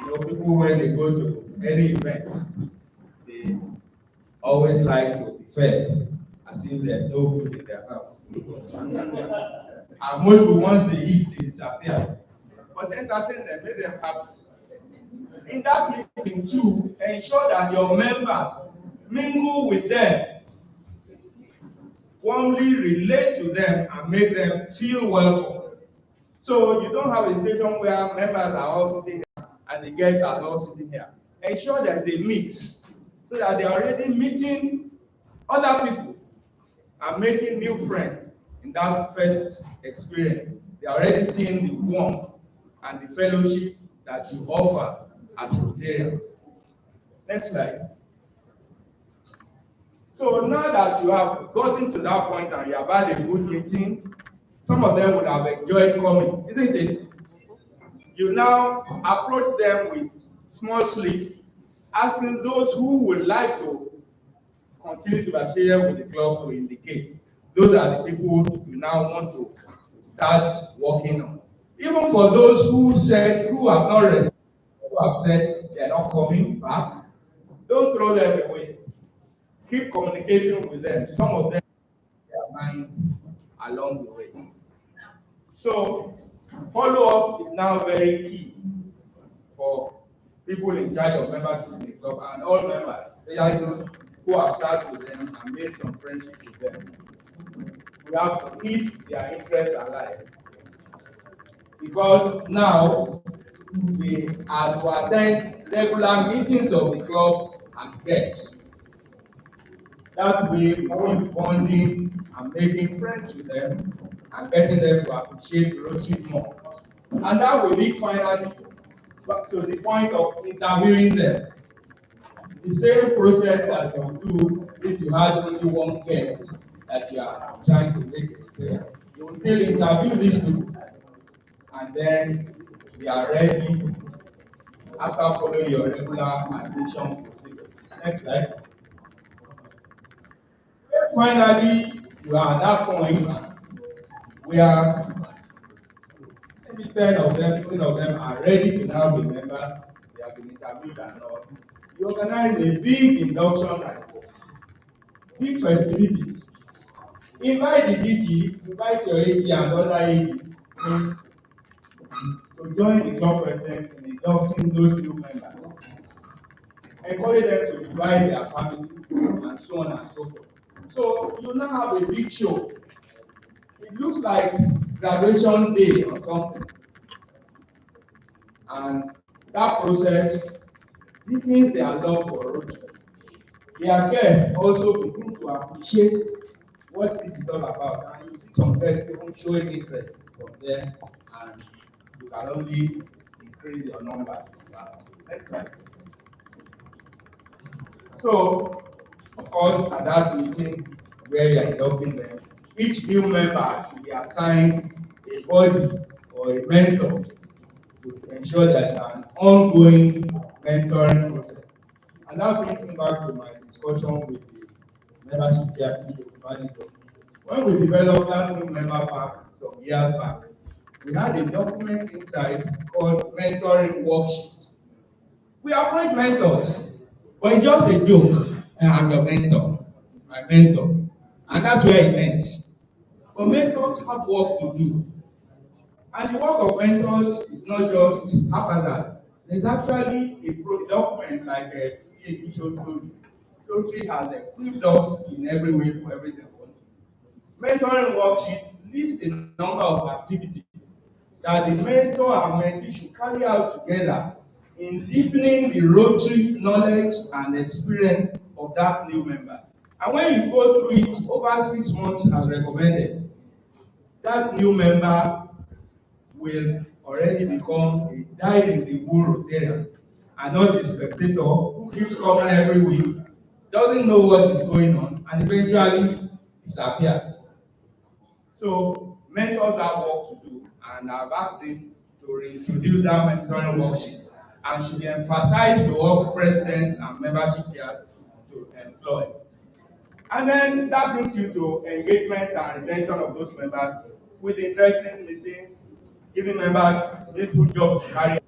You know, people when they go to any event, they always like to be fed as if there's no food in their house. And most people, once they eat, they disappear. But entertain them, make them happy. In that meeting too, ensure that your members mingle with them, warmly relate to them, and make them feel welcome. So you don't have a situation where members are all sitting here and the guests are not sitting here. Ensure there's a mix so that they are already meeting other people and making new friends in that first experience. They are already seeing the warmth and the fellowship that you offer as Rotarians. Next slide. So now that you have gotten to that point and you have had a good meeting, some of them would have enjoyed coming, isn't it? You now approach them with small slips, asking those who would like to continue to be affiliated with the club to indicate. Those are the people you now want to start working on. Even for those who have not responded, who have said they are not coming back, don't throw them away. Keep communicating with them. Some of them their mind along the way. So follow-up is now very key for people in charge of membership in the club and all members. They are those who have sat with them and made some friendship with them. We have to keep their interest alive. Because now we are to attend regular meetings of the club as guests. That way we keep bonding and making friends with them and getting them to appreciate Rotary more. And that will lead finally to the point of interviewing them. the same process that you do if you had only one guest that you are trying to make a prayer. You will still interview these people, and then we are ready after following your regular admission procedure. Next slide. Finally, you are at that point where maybe 10 of them, 15 of them are ready to now be members. They have been interviewed and all. You organize a big induction and big festivities. Invite the DG, invite your AD and other ADs to join the club president in inducting those new members. Encourage them to invite their family and so on and so forth. So you now have a big show. It looks like graduation day or something. And that process deepens their love for Rotary. Their guests also begin to appreciate what this is all about. And you see some guests even showing interest from there, and you can only increase your numbers. Next slide. So, of course, at that meeting where you are inducting them, each new member should be assigned a body or a mentor to ensure that an ongoing mentoring process. And that brings me back to my discussion with the membership here. When we developed that new member pack some years back, we had a document inside called mentoring worksheet. We appoint mentors, but it's just a joke. I'm your mentor, my mentor. And that's where it ends. But mentors have work to do. And the work of mentors is not just haphazard. There's actually a document like a Rotary has equipped us in every way for everything. Mentoring worksheet lists a number of activities that the mentor and mentee should carry out together in deepening the Rotary knowledge and experience of that new member. And when you go through it over 6 months as recommended, that new member will already become a dyed-in-the-wool Rotarian and not a spectator who keeps coming every week, doesn't know what is going on, and eventually disappears. So mentors have work to do, and I've asked him to reintroduce that mentoring worksheet and should emphasize to all presidents and membership chairs to employ. And then that brings you to engagement and retention of those members with interesting meetings, giving members useful jobs to carry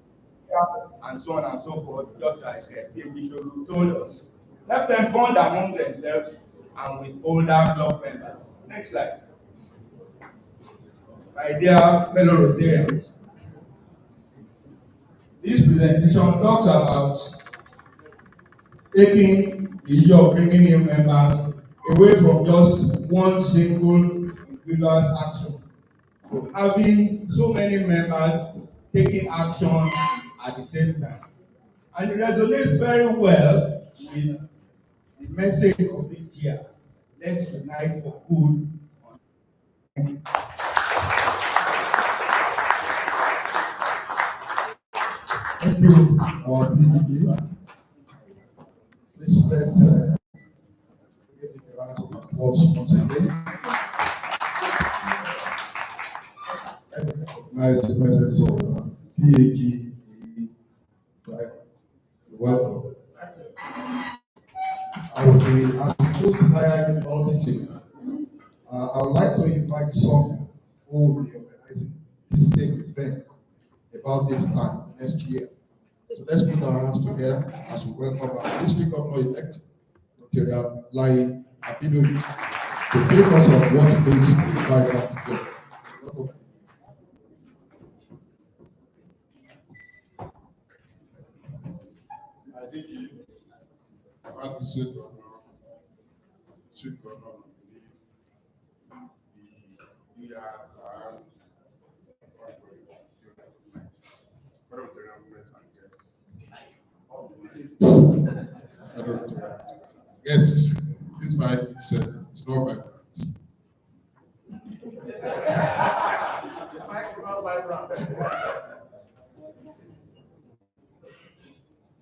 out, and so on and so forth, just like PhD Sholu told us. Let them bond among themselves and with older club members. Next slide. My dear fellow Rotarians, this presentation talks about taking the issue of bringing new members away from just one single individual's action to having so many members taking action at the same time. And it resonates very well with the message of this year. Let's unite for good. Thank you, our PDD. Please let's give the round of applause once again. And recognize the presence of PhD. Welcome. I will be, as we close the higher altitude, I would like to invite some who will be organizing this same event about this time next year. So let's put our hands together as we welcome our district governor-elect, Dr. Lai Abinoyi, to take us on what makes the vibrant together. Welcome. I think you have to say district governor, we are yes, this might it's not vibrant.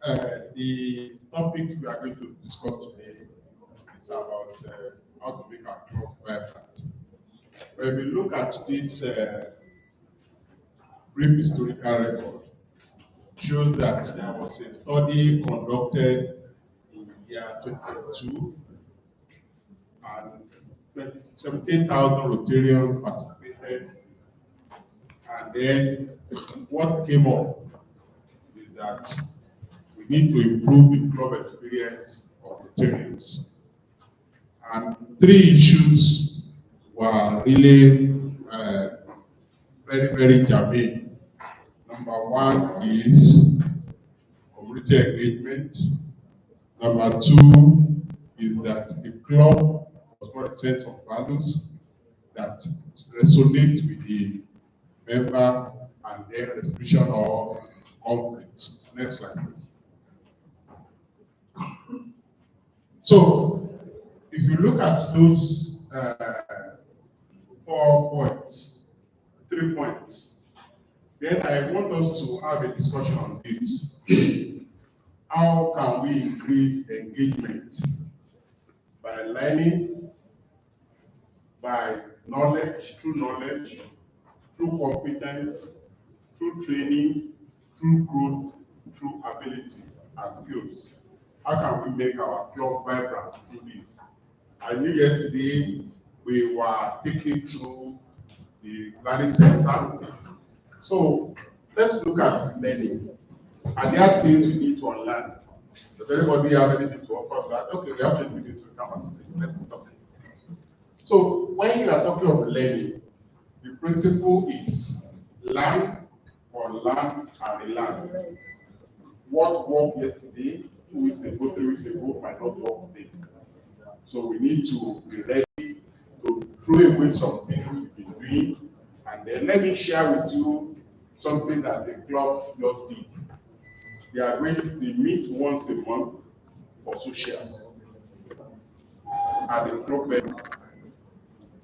The topic we are going to discuss today is about how to make our club vibrant. When we look at this brief historical record, shows that there was a study conducted in the year 2022 and 17,000 Rotarians participated. And then what came up is that we need to improve the club experience of Rotarians. And three issues were really very, very germane. Number one is community engagement. Number two is that the club was not a set of values that resonate with the member and then resolution of conflict. Next slide, please. So, if you look at those 4 points, 3 points, then I want us to have a discussion on this. How can we increase engagement? By learning, by knowledge, through competence, through training, through growth, through ability and skills. How can we make our club vibrant through this? I knew yesterday we were taking through the planning center. So let's look at learning. Are there things we need to unlearn? Does anybody have anything to offer that? Okay, we have 20 minutes to come. Let's talk. So when you are talking of learning, the principle is learn, unlearn, and relearn. What worked yesterday, 2 weeks ago, 3 weeks ago, might not work today. So we need to be ready to throw away some things we've been doing. And then let me share with you something that the club just did. They meet once a month for socials at the club level.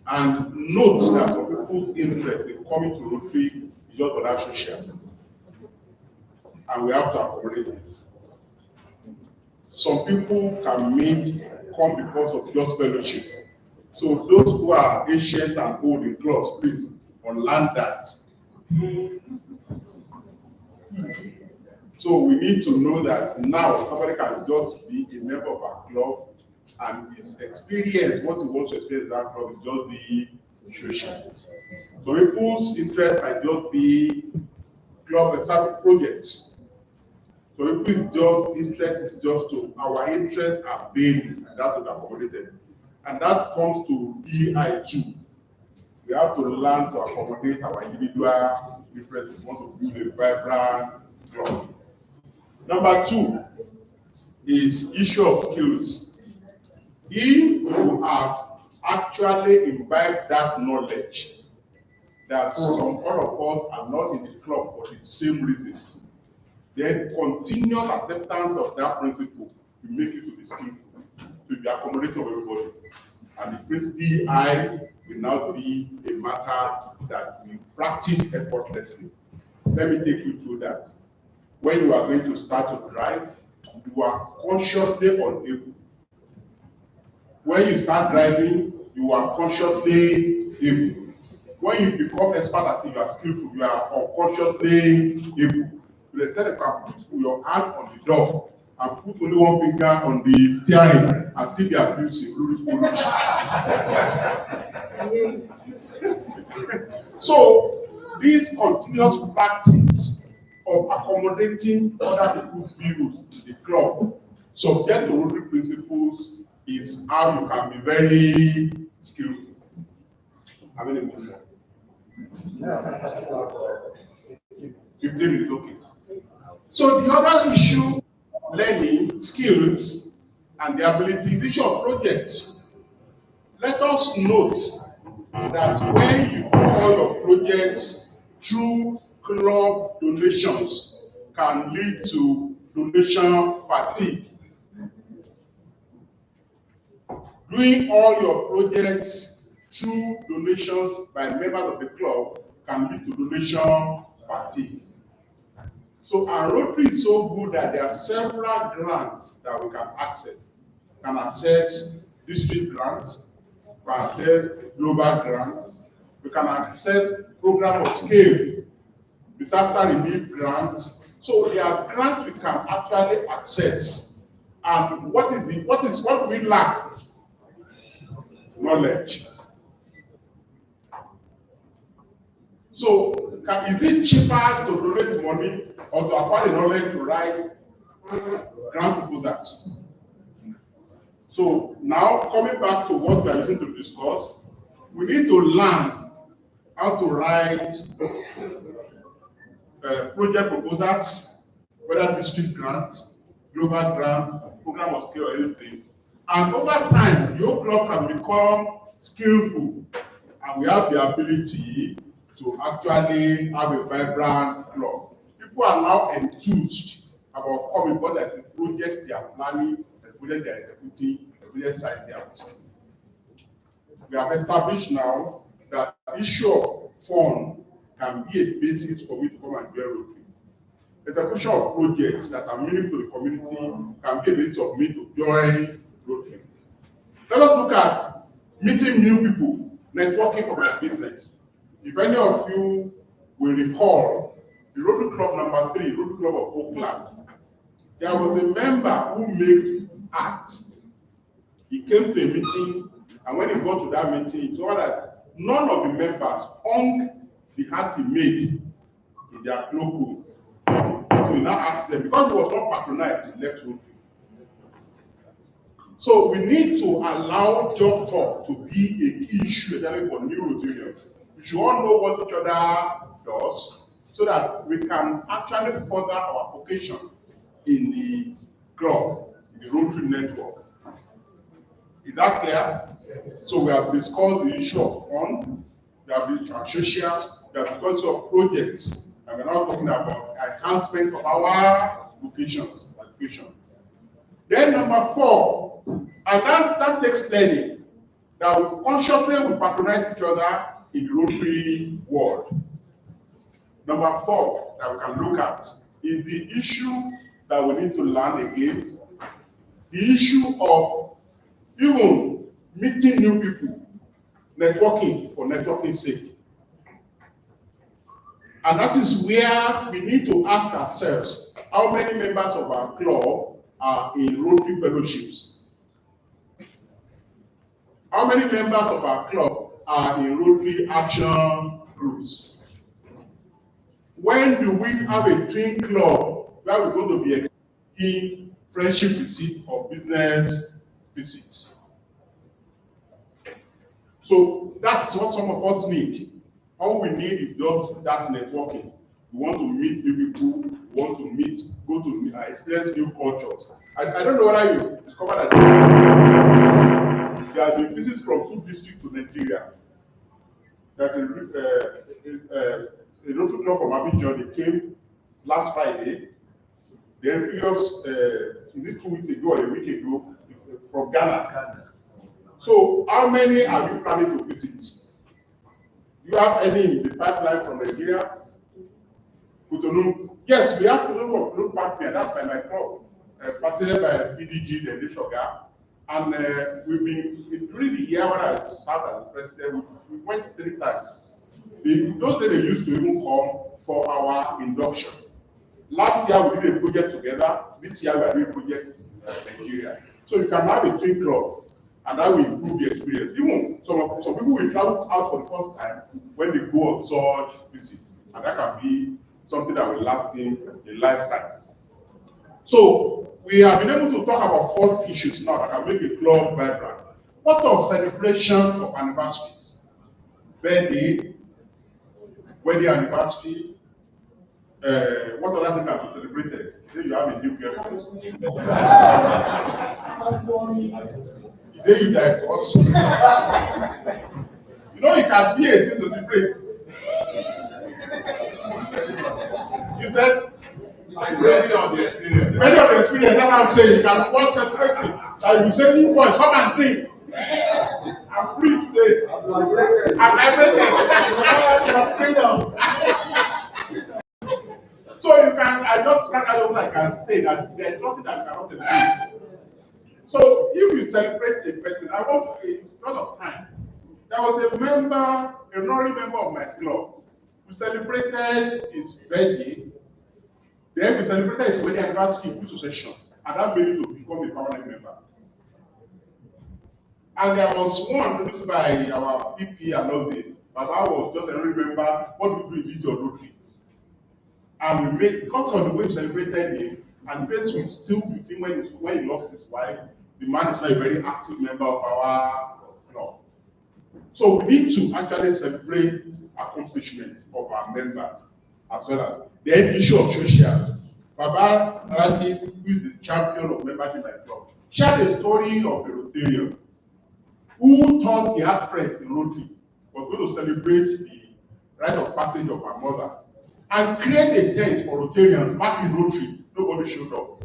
And note that some people's interest in coming to Rotary is just for that socials. And we have to accommodate it. Some people can come because of just fellowship. So those who are ancient and old in clubs, please unlearn that. So we need to know that now somebody can just be a member of our club and his experience, what he wants to experience that club is just the social. So people's interest might just be club and service projects. So people's interest is just to, our interests are varied, and that's what accommodated. And that comes to EI2. We have to learn to accommodate our individual differences. We want to build a vibrant club. Number 2 is issue of skills. If you have actually imbibed that knowledge that some all of us are not in the club for the same reasons, then continuous acceptance of that principle will make you to be skillful, to be accommodating of everybody. And the principle EI will now be a matter that we practice effortlessly. Let me take you through that. When you are going to start to drive, you are consciously unable. When you start driving, you are consciously able. When you become expert at it, you are skillful, you are unconsciously able. To the extent that you can put your hand on the door and put only one finger on the steering and still be abusing. So, this continuous practice of accommodating other people's views in the club, subject to Rotary principles, is how you can be very skillful. How many minutes? 15 minutes, okay. So the other issue, learning, skills, and the ability, the issue of projects. Let us note that when you do all your projects through club donations, can lead to donation fatigue. Doing all your projects through donations by members of the club can lead to donation fatigue. So our Rotary is so good that there are several grants that we can access. We can access district grants, we can access global grants, we can access program of scale, disaster relief grants. So there are grants we can actually access. And what do we lack? Knowledge. So is it cheaper to donate money or to acquire knowledge to write grant proposals? So now coming back to what we are using to discuss, we need to learn how to write project proposals, whether district grants, global grants, program of scale or anything. And over time, your club can become skillful and we have the ability to actually have a vibrant club. People are now enthused about coming, but there's a project they are planning, a project they are executing, a project site they are executing. We have established now that the issue of fund can be a basis for me to come and join Rotary. Execution of projects that are meaningful to the community can be a basis of me to join Rotary. Let us look at meeting new people, networking for my business. If any of you will recall, the Rotary Club number 3, Rotary Club of Oakland, there was a member who makes art. He came to a meeting, and when he got to that meeting, he saw that none of the members hung the art he made in their cloak. So he now asked them, because he was not patronized, he left Rotary. So we need to allow job talk to be a key issue, especially for new Rotarians. We should all know what each other does, so that we can actually further our vocation in the club, in the Rotary network. Is that clear? Yes. So we have discussed the issue of fund, we have the associations, we have discussed of projects, and we're now talking about enhancement of our vocations. Then number 4, and that takes learning, that we consciously will patronize each other in the Rotary world. Number 4 that we can look at is the issue that we need to learn again, the issue of even meeting new people, networking for networking sake. And that is where we need to ask ourselves, how many members of our club are in Rotary fellowships? How many members of our club are in Rotary action groups? When do we have a twin club where we're going to be in friendship visit or business visits? So that's what some of us need. All we need is just that networking. We want to meet new people, we want to meet, go to experience new cultures. I don't know whether you discovered that there have been visits from 2 districts to Nigeria. There's a Rotary Club from Abidjan, they came last Friday. Then previous, is it 2 weeks ago or a week ago, from Ghana. So how many are you planning to visit? Do you have any in the pipeline from Nigeria? Cotonou? Yes, we have Cotonou partner, that's by my club. Partnered by PDG, the Shoga. And we've been, during the year when I started as president, we went 3 times. Those days they used to even come for our induction. Last year we did a project together. This year we are doing a project in Nigeria. So you can have a twin club, and that will improve the experience. Even some people will travel out for the first time when they go on such visits, and that can be something that will last in a lifetime. So we have been able to talk about 4 issues now that can make a club vibrant. What of celebration of anniversaries? Birthday, wedding anniversary, what other thing can be celebrated? Then you have a new girlfriend. Then you divorce. You know, it can be a thing to celebrate. You said, Depending on the experience. depending on the experience, that's what I'm saying. You can watch celebrating. And you say, you boys, come and drink. I'm free today. I'm everything. So you can, level I can say that there's nothing that cannot celebrate. So if you celebrate a person, I want a lot of time. There was a member, a Rotary member of my club, who celebrated his birthday. Then we celebrated his wedding anniversary in succession, and that made him to become a permanent member. And there was one produced by our PP Alozie. Baba was just a member. What we do in your Rotary? And we made, because of the way we celebrated him, and based we still with him when he lost his wife, the man is now a very active member of our club. So we need to actually celebrate accomplishments of our members as well as the issue of socials. Baba Rati, who is the champion of membership in my club, shared a story of a Rotarian who thought he had friends in Rotary, was going to celebrate the rite of passage of my mother, and create a tent for Rotarians back in Rotary. Nobody showed up.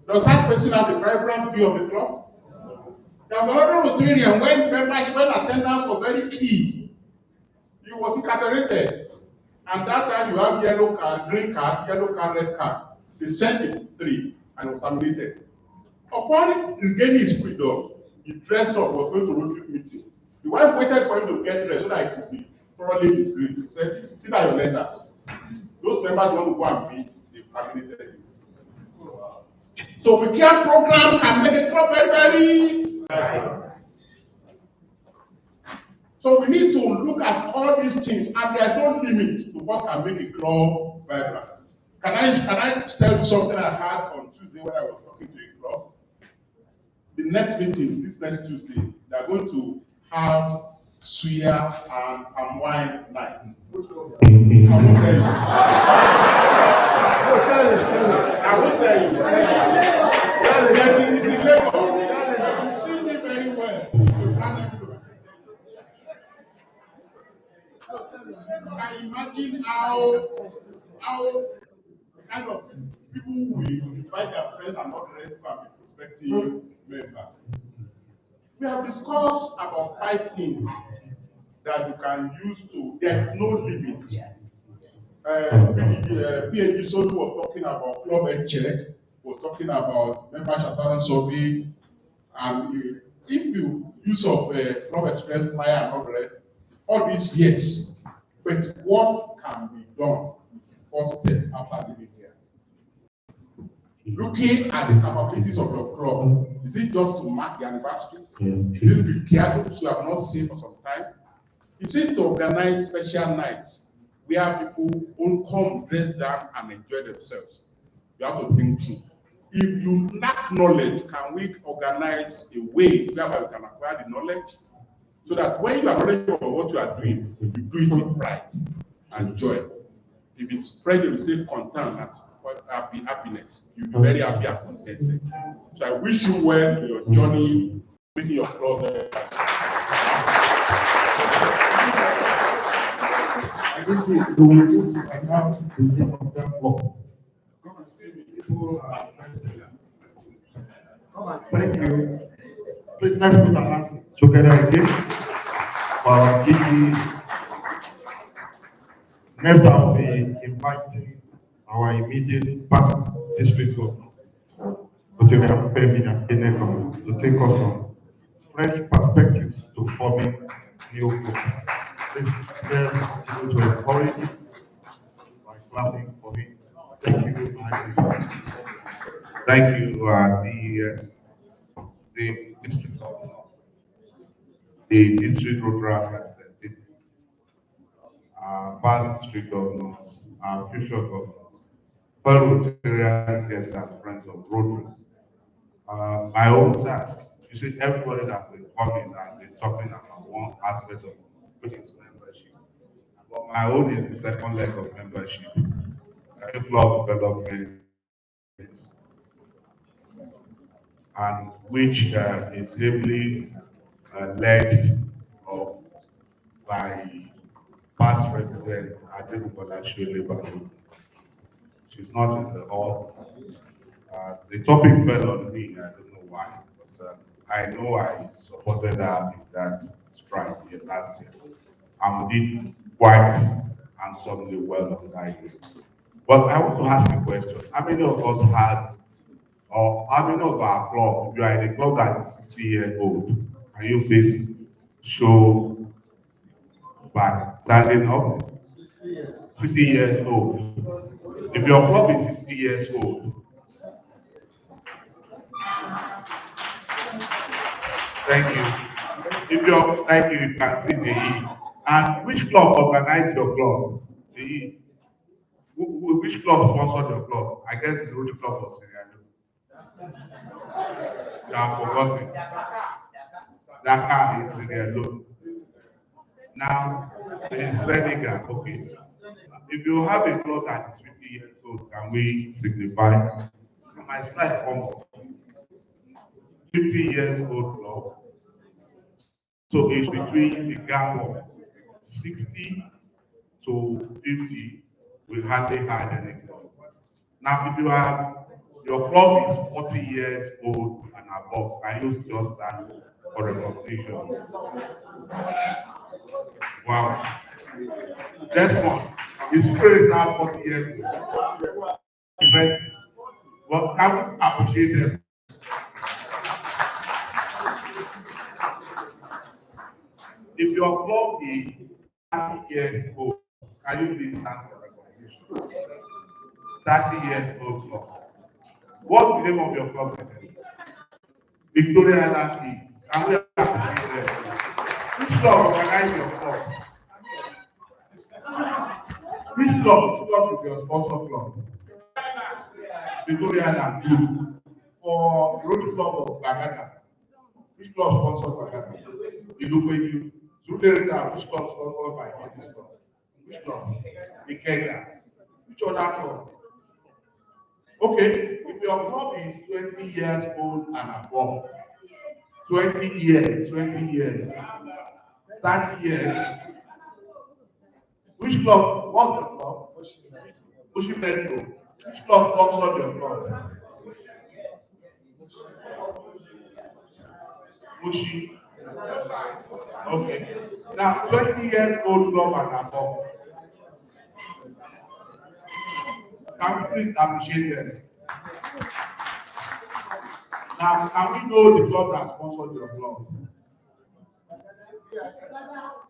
Does that person have the vibrant view of the club? There was another Rotarian when attendance was very key. He was incarcerated. And that time you have yellow card, green card, yellow card, red card. They sent him 3 and was terminated. Upon regaining his freedom, he dressed up, was going to Rotary meeting. The wife waited for him to get dressed so that he could be thoroughly disgraced. He said, these are your letters. Those members want to go and meet, they terminated him. So we care program can make a club very, very vibrant. So we need to look at all these things, and there's no limit to what can make a club vibrant. Can I tell you something I had on Tuesday when I was talking to a club? The next meeting, this next Tuesday, they are going to have suya and palm wine night. I won't tell you. I won't tell you. It's in Lagos. You see me very well. You can imagine how kind of people will invite their friends and not rest and be prospective members. We have discussed about 5 things that you can use to, there's no limit. PhD Solu was talking about club head check, was talking about membership survey, and if you use of club express flyer and all the rest, all this, yes, but what can be done first step after living here? Looking at the capabilities of your club, is it just to mark the anniversaries? Is it required those who have not seen for some time? Is it to organize special nights where people won't come, dress down, and enjoy themselves? You have to think through. If you lack knowledge, can we organize a way whereby we can acquire the knowledge so that when you are knowledgeable of what you are doing, you do it with pride and joy? If it's spread, you will say content as happiness. You'll be very happy and contented. So I wish you well in your journey, making your club. I wish you will announce the name of that club. Come and see me. People are interested. Come and thank you. Please let's put our hands together again for Gigi. Next, I'll be inviting our immediate past district governor, Rotary to take us on fresh perspectives to forming new groups. Please continue to encourage him by clapping for him. Thank you. Thank you, the district governor, the district Rotary representative, past district governors, future governors, fellow Rotarians, guests, and friends of Rotary. My own task, you see, everybody that will come in and be talking about one aspect of it, which is membership. But my own is the second leg of membership, club development, and which is heavily led by past president Adebukola Shole. She's not in the hall. The topic fell on me, I don't know why, but I know I supported her in that strike last year. And we did quite and some live well on that year. But I want to ask you a question. How many of us has, or how many of our club, if you are in a club that is 60 years old, can you please show by standing up? 60 years old. If your club is 60 years old, thank you. If you're, thank you, you can see the E. And which club organized your club? The E. Which club sponsored your club? I guess the Rotary Club of Sierra Leone. You have forgotten. Dakar is Sierra Leone. Now, in Senegal, okay. If you have a club that is 50 years old, can we signify? My slide comes 50 years old club. So it's between the gap of 60 to 50, we hardly had any club. Now, if you have your club is 40 years old and above, can you just stand for recognition? Wow. Next one. His spirit is now 40 years old. Well, can we appreciate them? If your club is 30 years old, can you please stand for recognition? 30 years old club. What's the name of your club? Victoria Island East. Can we appreciate them? Which club organize your club? Which club is your sponsor club? Victoria Island Good. For Rotary Club of Bagada. Which club sponsored Bagada? You. Rotary, which club sponsored by this club? Which club? Ikeda. Which other club? Okay, if your club is 20 years old and above, 20 years, 30 years, which club? What's the club? Bushi Metro. Which club sponsored your club? Bushi. Okay. Now, 20 years old club and above. Can we please appreciate them? Now, can we know the club that sponsored your club?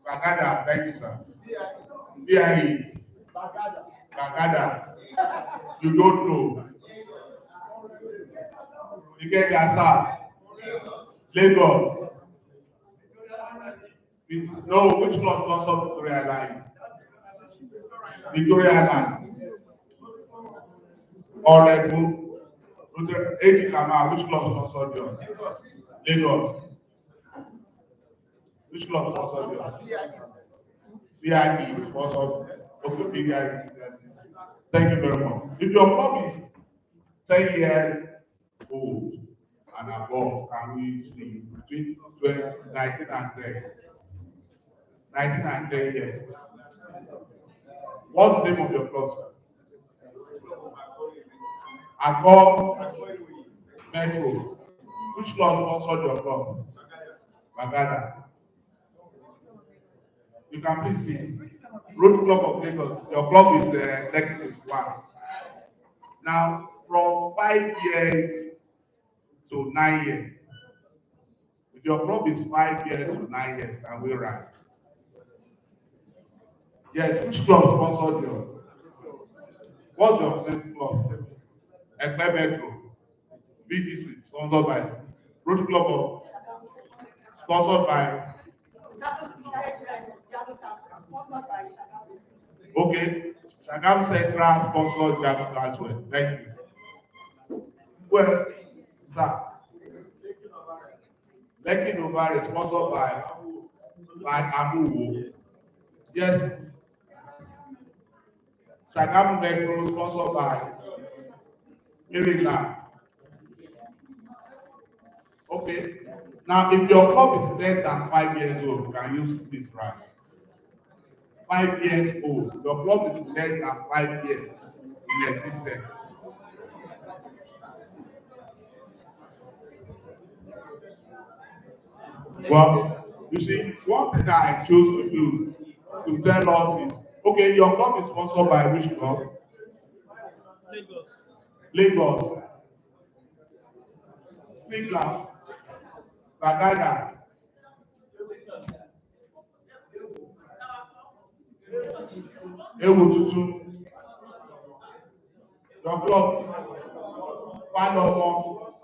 Bagada, thank you, sir. BIE. Bagada. You don't know. You get Gasa. Lagos. No, which club sponsored Victoria Line? Victoria Line. Oregon. Ejikama, which club sponsored yours? Lagos. Which club sponsored yours? BIE sponsored. Okay, BIE. Thank you very much. If your club is 10 years old and above, can we see between 19 and 10? 19 and 10 years. What's the name of your club, sir? Agor Metro. Which club sponsored your club? Bagada. You can please see. Road Club of Lagos. Your club is Lekki 1. Now, from 5 years to 9 years. If your club is 5 years to 9 years, can we run? Yes, which club sponsored yours? What's your same club? Ekpe Metro. BDC, sponsored by Road Club of, sponsored by. Okay, Shagam Central sponsored Jack as well. Thank you. Well, sir, Lekki Nova is sponsored by Amu. Yes. Shagam Metro sponsored by Maryland. Okay. Now, if your club is less than 5 years old, can you please write? 5 years old. Your club is less than 5 years in existence. Well, you see, one thing I chose to do to tell us is, Okay, your club is sponsored by which club? Lagos. Speak loud. Bagada. Ewututu. Your club. Panomo.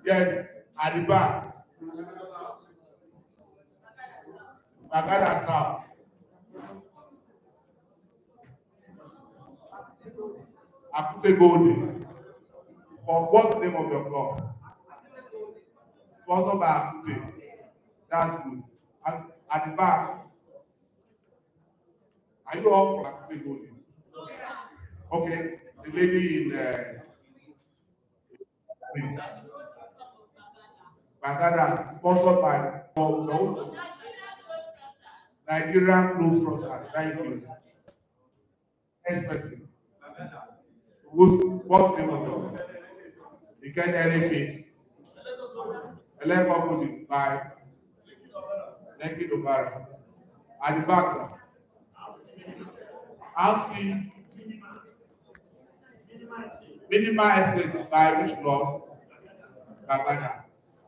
Yes, at the back. Bagada South. Akute Golden. For what's the name of your club? Sponsored by Akute. That's good. And at the back, are you all from Akute Golden? Okay, the lady in Bagada, sponsored by Nigerian Blue Brothers. Thank you. Next person. What's the name of your club? You get anything. Electrical by Lekki Dobara. At the back, sir. Alfie Minimal Estate by which club? Babada.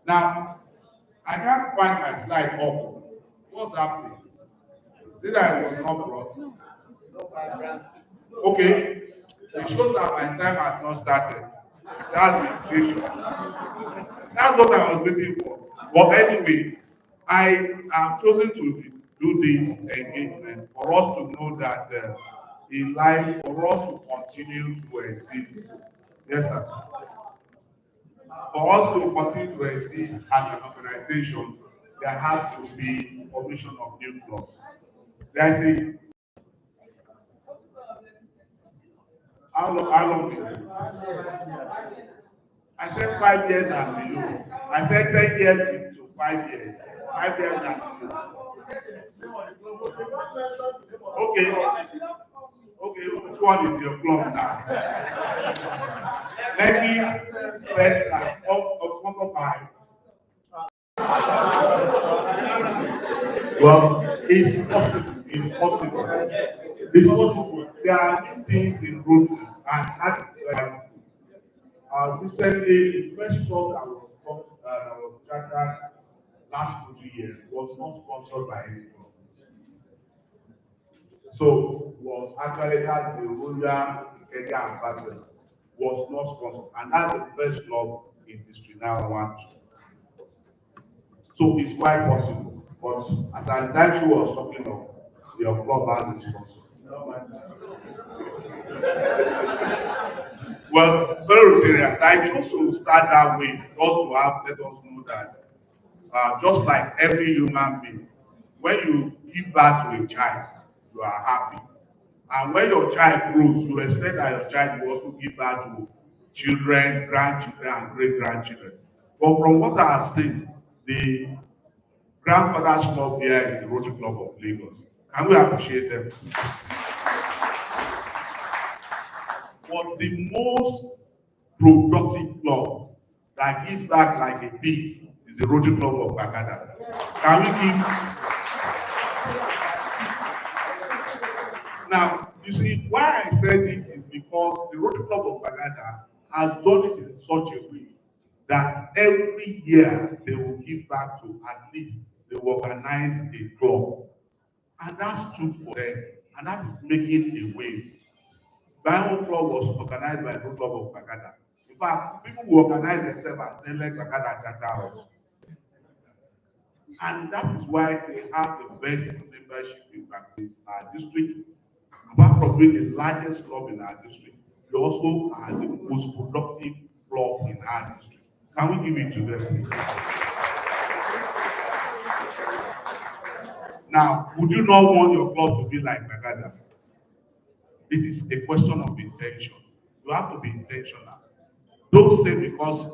Now, I can't find my slide up. What's happening? Is it that it was not brought? Okay. It shows that my time has not started. That's the issue. That's what I was waiting for. But anyway, I am chosen to do this engagement for us to know that in life, for us to continue to exist. Yes, sir. For us to continue to exist as an organization, there has to be formation of new clubs. There's a how long is it? I said 5 years and below. I said 10 years into 5 years. 5 years and below. Okay. Okay, which one is your club now? Lekki First Class of sponsored by. Well, it's possible. It's possible. It's possible. There are new things in Rotary, and recently the first club that was chartered last 2 years was not sponsored by anyone. So was actually that's the Royal Area Ambassador was not sponsored, and that's the first club in District now 1. So it's quite possible. But as Andachi was talking of, your club has a sponsor. Well, fellow Rotarians, I chose to start that way just to let us know that just like every human being, when you give birth to a child, you are happy. And when your child grows, you expect that your child will also give birth to children, grandchildren, and great-grandchildren. But from what I have seen, the grandfather's club here is the Rotary Club of Lagos. Can we appreciate them? But the most productive club that gives back like a pig is the Rotary Club of Bagada. Can we give? Now, you see, why I said this is because the Rotary Club of Bagada has done it in such a way that every year they will give back to at least they will organize a club. And that stood for them. And that is making a wave. Bible Club was organized by the Club of Bagada. In fact, people will organize themselves and say, let Bagada Chata House. And that is why they have the best membership in our district. Apart from being the largest club in our district, we also are the most productive club in our district. Can we give it to them? Now, would you not want your club to be like Bagada? It is a question of intention. You have to be intentional. Don't say because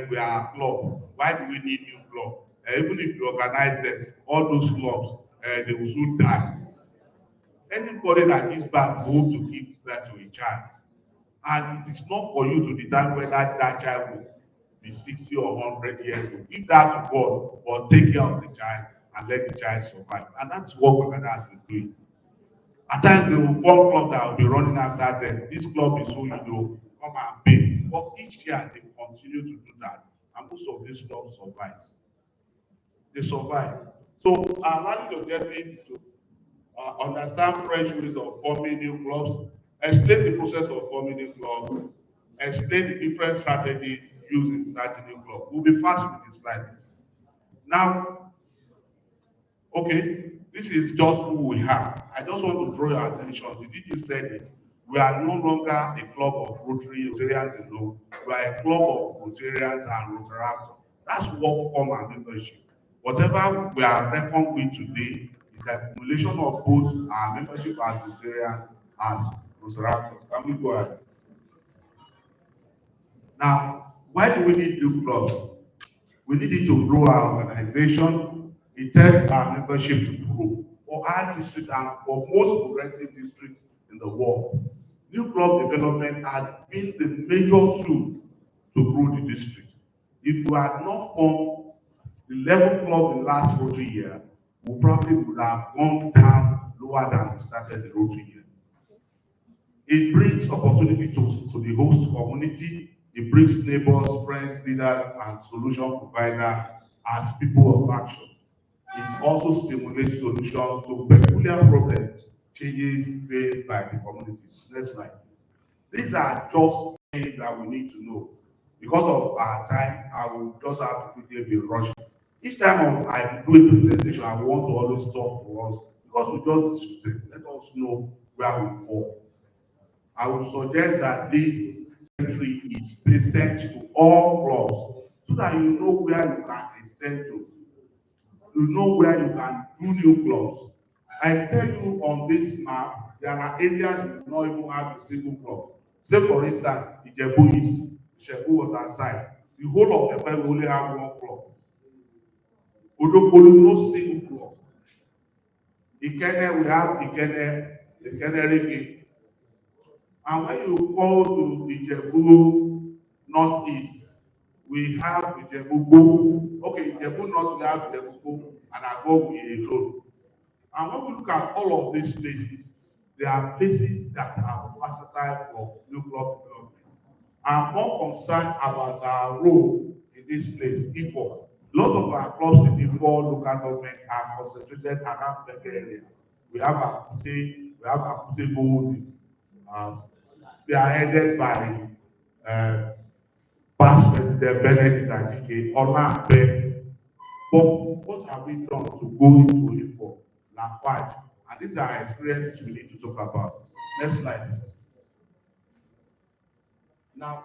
we are a club, why do we need new club? Even if you organize them, all those clubs, they will soon die. Anybody that gives back will to give that to a child. And it is not for you to determine whether that child will be 60 or 100 years old. Give that to God or take care of the child and let the child survive. And that's what Bagada has been doing. At times they will form club that will be running after them. This club is so come and pay. But each year they continue to do that, and most of these clubs survive. They survive. So our learning objective is to understand fresh ways of forming new clubs, explain the process of forming new clubs, explain the different strategies used in starting new club. We'll be fast with the slides. Now, okay, this is just who we have. I just want to draw your attention. The DG said it. We are no longer a club of Rotarians alone. We are a club of Rotarians and Rotaractors. That's what form our membership. Whatever we are reckoned with today is an accumulation of both our membership as Rotarians as Rotaractors. Can we go ahead? Now, why do we need new clubs? We need it to grow our organization. It helps our membership to grow. For our district and for most progressive districts in the world, new club development has been the major tool to grow the district. If we had not formed the level club in last Rotary year, we probably would have gone down lower than we started the Rotary year. It brings opportunity to the host community. It brings neighbors, friends, leaders, and solution providers as people of action. It also stimulates solutions to peculiar problems, changes faced by the communities. Next slide. These are just things that we need to know. Because of our time, I will just have to quickly be rushing. Each time I do a presentation, I want to always talk to us because we just discussed. Let us know where we fall. I would suggest that this entry is present to all clubs so that you know where you can extend to. You know where you can do new clubs. I tell you on this map, there are areas we do not even have a single club. Say for instance, Ijebu East, Ijebu Waterside, the whole of the we only have one club. Odopolu, no single club. Ikene, we have Ikene Rege. And when you go to Ijebu Northeast, we have Ijebu Go. Okay, Ijebu North, we have Ijebu Go, and Ago we alone. And when we look at all of these places, there are places that are versatile for new club development. I'm more concerned about our role in this place, IFO. A lot of our clubs in IFO local government are concentrated around the area. We have Akute, we have Akute Gold, spearheaded by past President Benedict Ajike, Olambe. But what have we done to go into IFO? Lafarge. And these are experiences we need to talk about. Next slide. Now,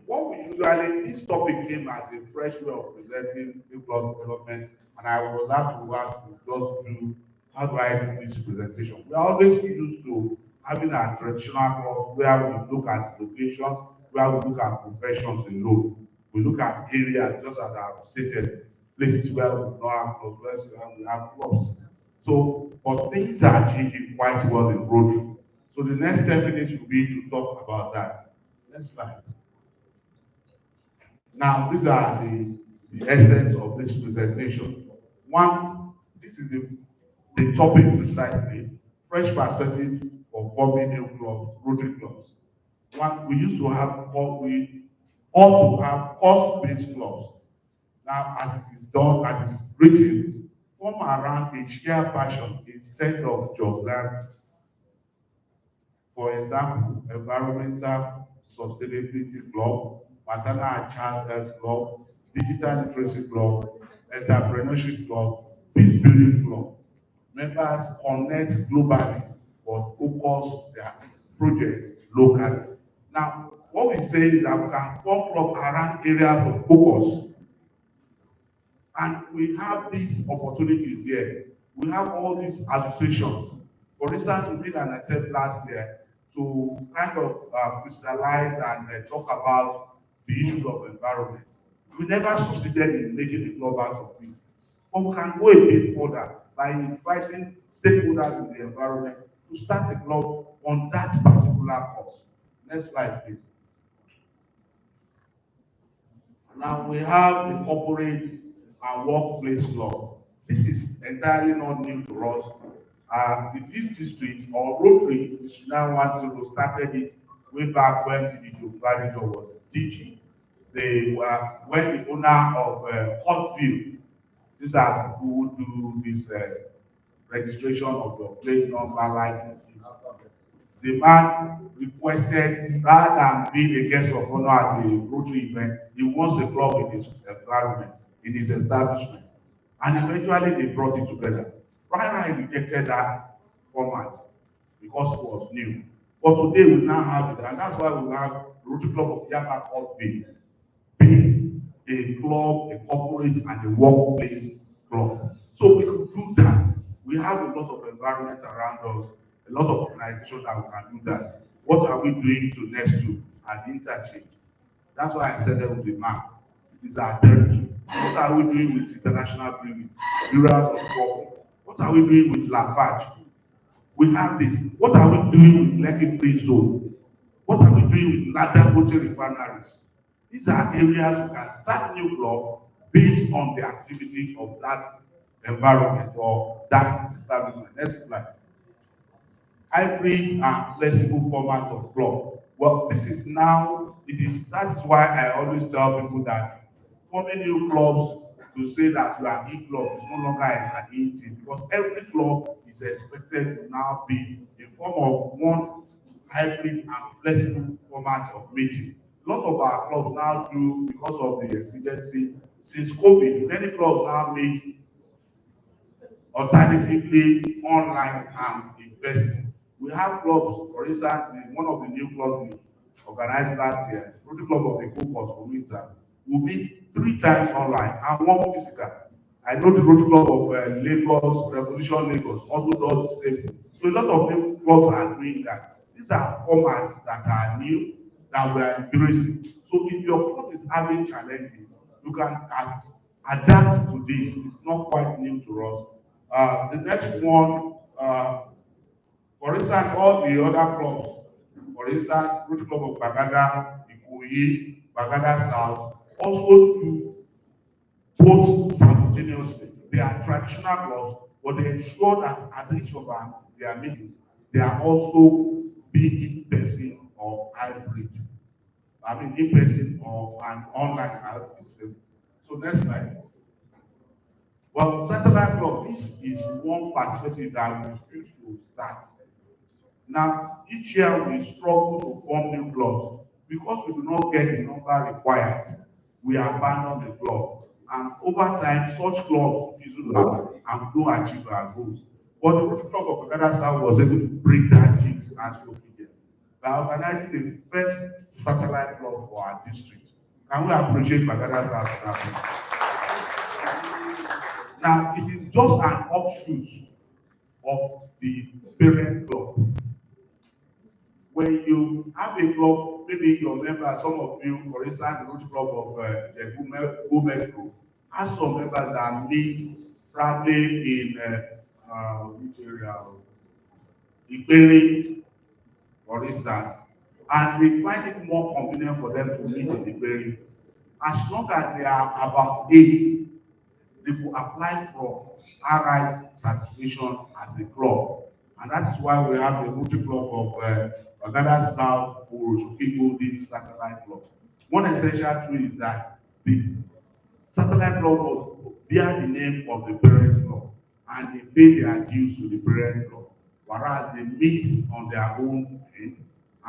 what we usually, this topic came as a fresh way of presenting new club development, and I was asked to just do, how do I do this presentation? We are always used to having a traditional clubs where we look at locations, where we look at professions alone. We look at areas, just as I've stated, places where we do not have clubs, where we have clubs. So, but things are changing quite well in Rotary. So the next 10 minutes will be to talk about that. Next slide. Now, these are the essence of this presentation. One, this is the topic precisely, fresh perspective of forming new clubs, Rotary clubs. One, we used to have, we ought to have cost-based clubs. Now, as it is done, as it's written, form around a shared passion instead of just that. For example, environmental sustainability club, maternal and child health club, digital literacy club, entrepreneurship club, peace building club. Members connect globally but focus their projects locally. Now, what we say is that we can form club around areas of focus. And we have these opportunities here. We have all these associations. For instance, we did an attempt last year to kind of crystallize and talk about the issues of environment. We never succeeded in making a club out of it. But we can go a bit further by inviting stakeholders in the environment to start a club on that particular cause. Next slide, please. Now we have the corporate and workplace law. This is entirely not new to us. This district or Rotary is now 10 started it way back when the Manager was DG. They were when the owner of Hotville, these are who do this registration of your plate number licenses. The man requested, rather than being a guest of honor at a Rotary event, he wants a club in his environment, in his establishment. And eventually they brought it together. Right rejected that format because it was new. But today we now have it, and that's why we have Rotary Club of Yaba called being a club, a corporate, and a workplace club. So we could do that. We have a lot of environment around us, a lot of organizations that we can do that. What are we doing to next to an interchange? That's why I started with the map. It is our territory. What are we doing with international bureaus of corporate? What are we doing with Lafarge? We have this. What are we doing with Lekki Free Zone? What are we doing with Dangote refineries? These are areas we can start new club based on the activity of that environment or that establishment. Next slide. Hybrid and flexible format of club. Well, this is now, that's why I always tell people that forming new clubs to say that you are e-club is no longer an e-team because every club is expected to now be in form of one hybrid and flexible format of meeting. A lot of our clubs now do, because of the exigency, since COVID, many clubs now make alternatively online and in person. We have clubs, for instance, one of the new clubs we organized last year, Rotary Club of the Cocos for winter, will be 3 times online and 1 physical. I know the Rotary Club of Lagos, Revolution Lagos, also does the same thing. So a lot of new clubs are doing that. These are formats that are new, that we are embracing. So if your club is having challenges, you can adapt to this. It's not quite new to us. The next one, for instance, all the other clubs, for instance, Rotary Club of Bagada, Ikoyi, Bagada South, also do both simultaneously. They are traditional clubs, but they ensure that at each of their meetings, they are also being in person or hybrid. I mean, in person or an online hybrid. So next slide. Well, satellite club, this is one perspective that we refuse to start. Now, each year we struggle to form new clubs because we do not get the number required. We abandon the club, and over time, such clubs fizzle out and don't achieve our goals. But the Rotary Club of Bagada South was able to break that jinx as we by organizing the first satellite club for our district. Can we appreciate Bagada South for that? Now, it is just an offshoot of the parent club. When you have a club, maybe your members, some of you, for instance, the Rotary Club of the Gomez Group, has some members that meet probably in which area? Iperi, for instance, and they find it more convenient for them to meet in Iperi. As long as they are about 8, they will apply for RI certification as a club. And that is why we have the Rotary Club of Bagada South Orochoke Golden Satellite Club. One essential truth is that the satellite club will bear the name of the parent club and they pay their dues to the parent club, whereas they meet on their own end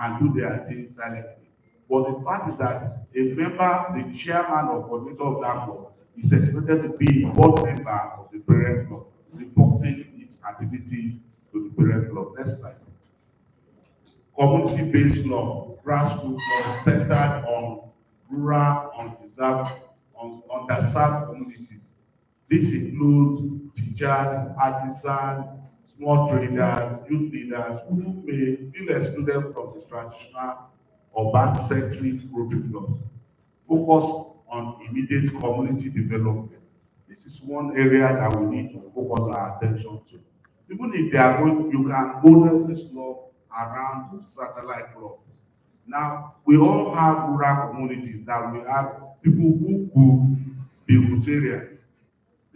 and do their things silently. But the fact is that a member, the chairman or coordinator of that club, is expected to be a board member of the parent club, reporting its activities to the parent club. Next slide. Community-based law, grassroots law centered on rural, underserved communities. This includes teachers, artisans, small traders, youth leaders who may feel excluded from the traditional urban-centric Rotary clubs. Focus on immediate community development. This is one area that we need to focus our attention to. Even if they are going, you can model this law around satellite clubs. Now, we all have rural communities that we have people who could be Rotarians.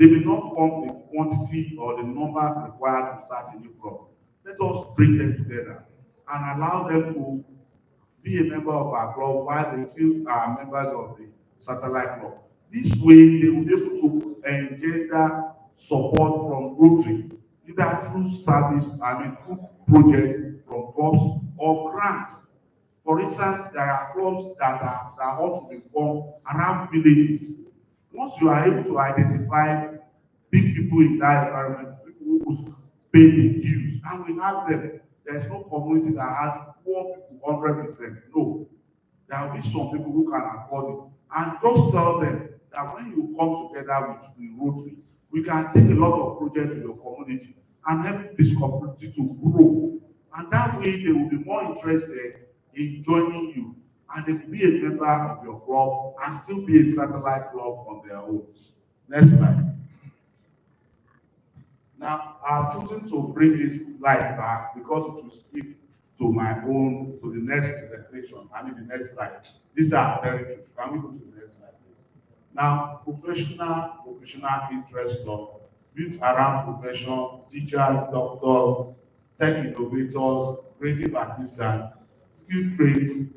they may not form the quantity or the number required to start a new club. Let us bring them together and allow them to be a member of our club while they still are members of the satellite club. This way, they will be able to engender support from Rotary, either through service, through projects from clubs or grants. For instance, there are clubs that ought to be formed around villages. Once you are able to identify big people in that environment, people who will pay the dues, and we have them, there's no community that has poor people 100%. No. There will be some people who can afford it. And just tell them that when you come together with the Rotary, we can take a lot of projects in your community and help this community to grow. And that way they will be more interested in joining you. And they will be a member of your club and still be a satellite club on their own. Next slide. Now, I've chosen to bring this slide back because it will speak to my own, to the next presentation, the next slide. These are very true. Can we go to the next slide, please? Now, professional, vocational interest club, built around profession, teachers, doctors, tech innovators, creative artisans, skilled trades.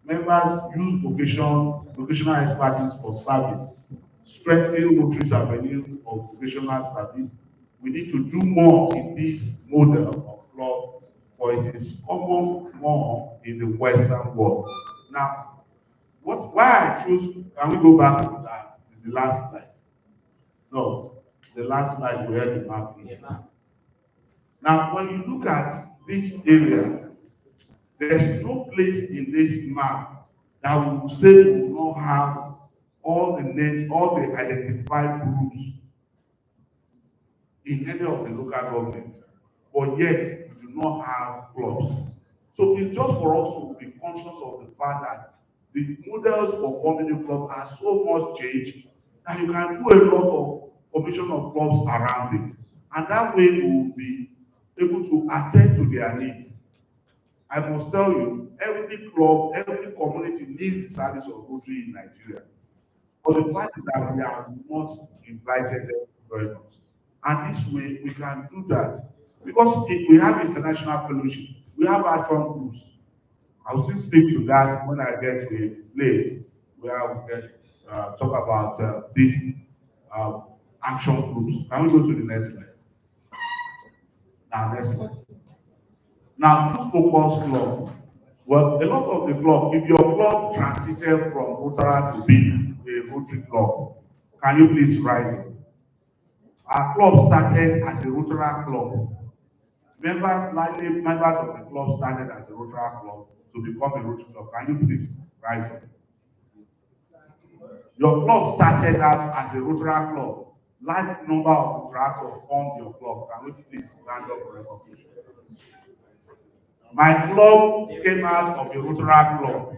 Members use vocational expertise for service, strengthen Rotary's avenue of vocational service. We need to do more in this model of club, for it is common more in the Western world. Now, why I choose, can we go back to that? It's the last slide. No, the last slide where the map is. Now, when you look at this area, there's no place in this map that will say we will not have all the names, all the identified groups in any of the local governments, but yet we do not have clubs. So it's just for us to be conscious of the fact that the models for forming a club are so much changed that you can do a lot of formation of clubs around it. And that way we will be able to attend to their needs. I must tell you, every club, every community needs the service of Rotary in Nigeria. But the fact is that we are not invited them to join us. And this way, we can do that. Because if we have international fellowship, we have action groups. I'll still speak to that when I get to a place where we can talk about these action groups. Can we go to the next slide? Now, next slide. Now, youth focus club. Well, a lot of the club, if your club transited from Rotary to be a Rotary club, can you please rise? Our club started as a Rotary club. Likely members of the club started as a Rotary club to become a Rotary club. Can you please rise? Your club started out as a Rotary club. Large number of Rotary formed your club. Can we please stand up for recognition? My club came out of a Rotary club.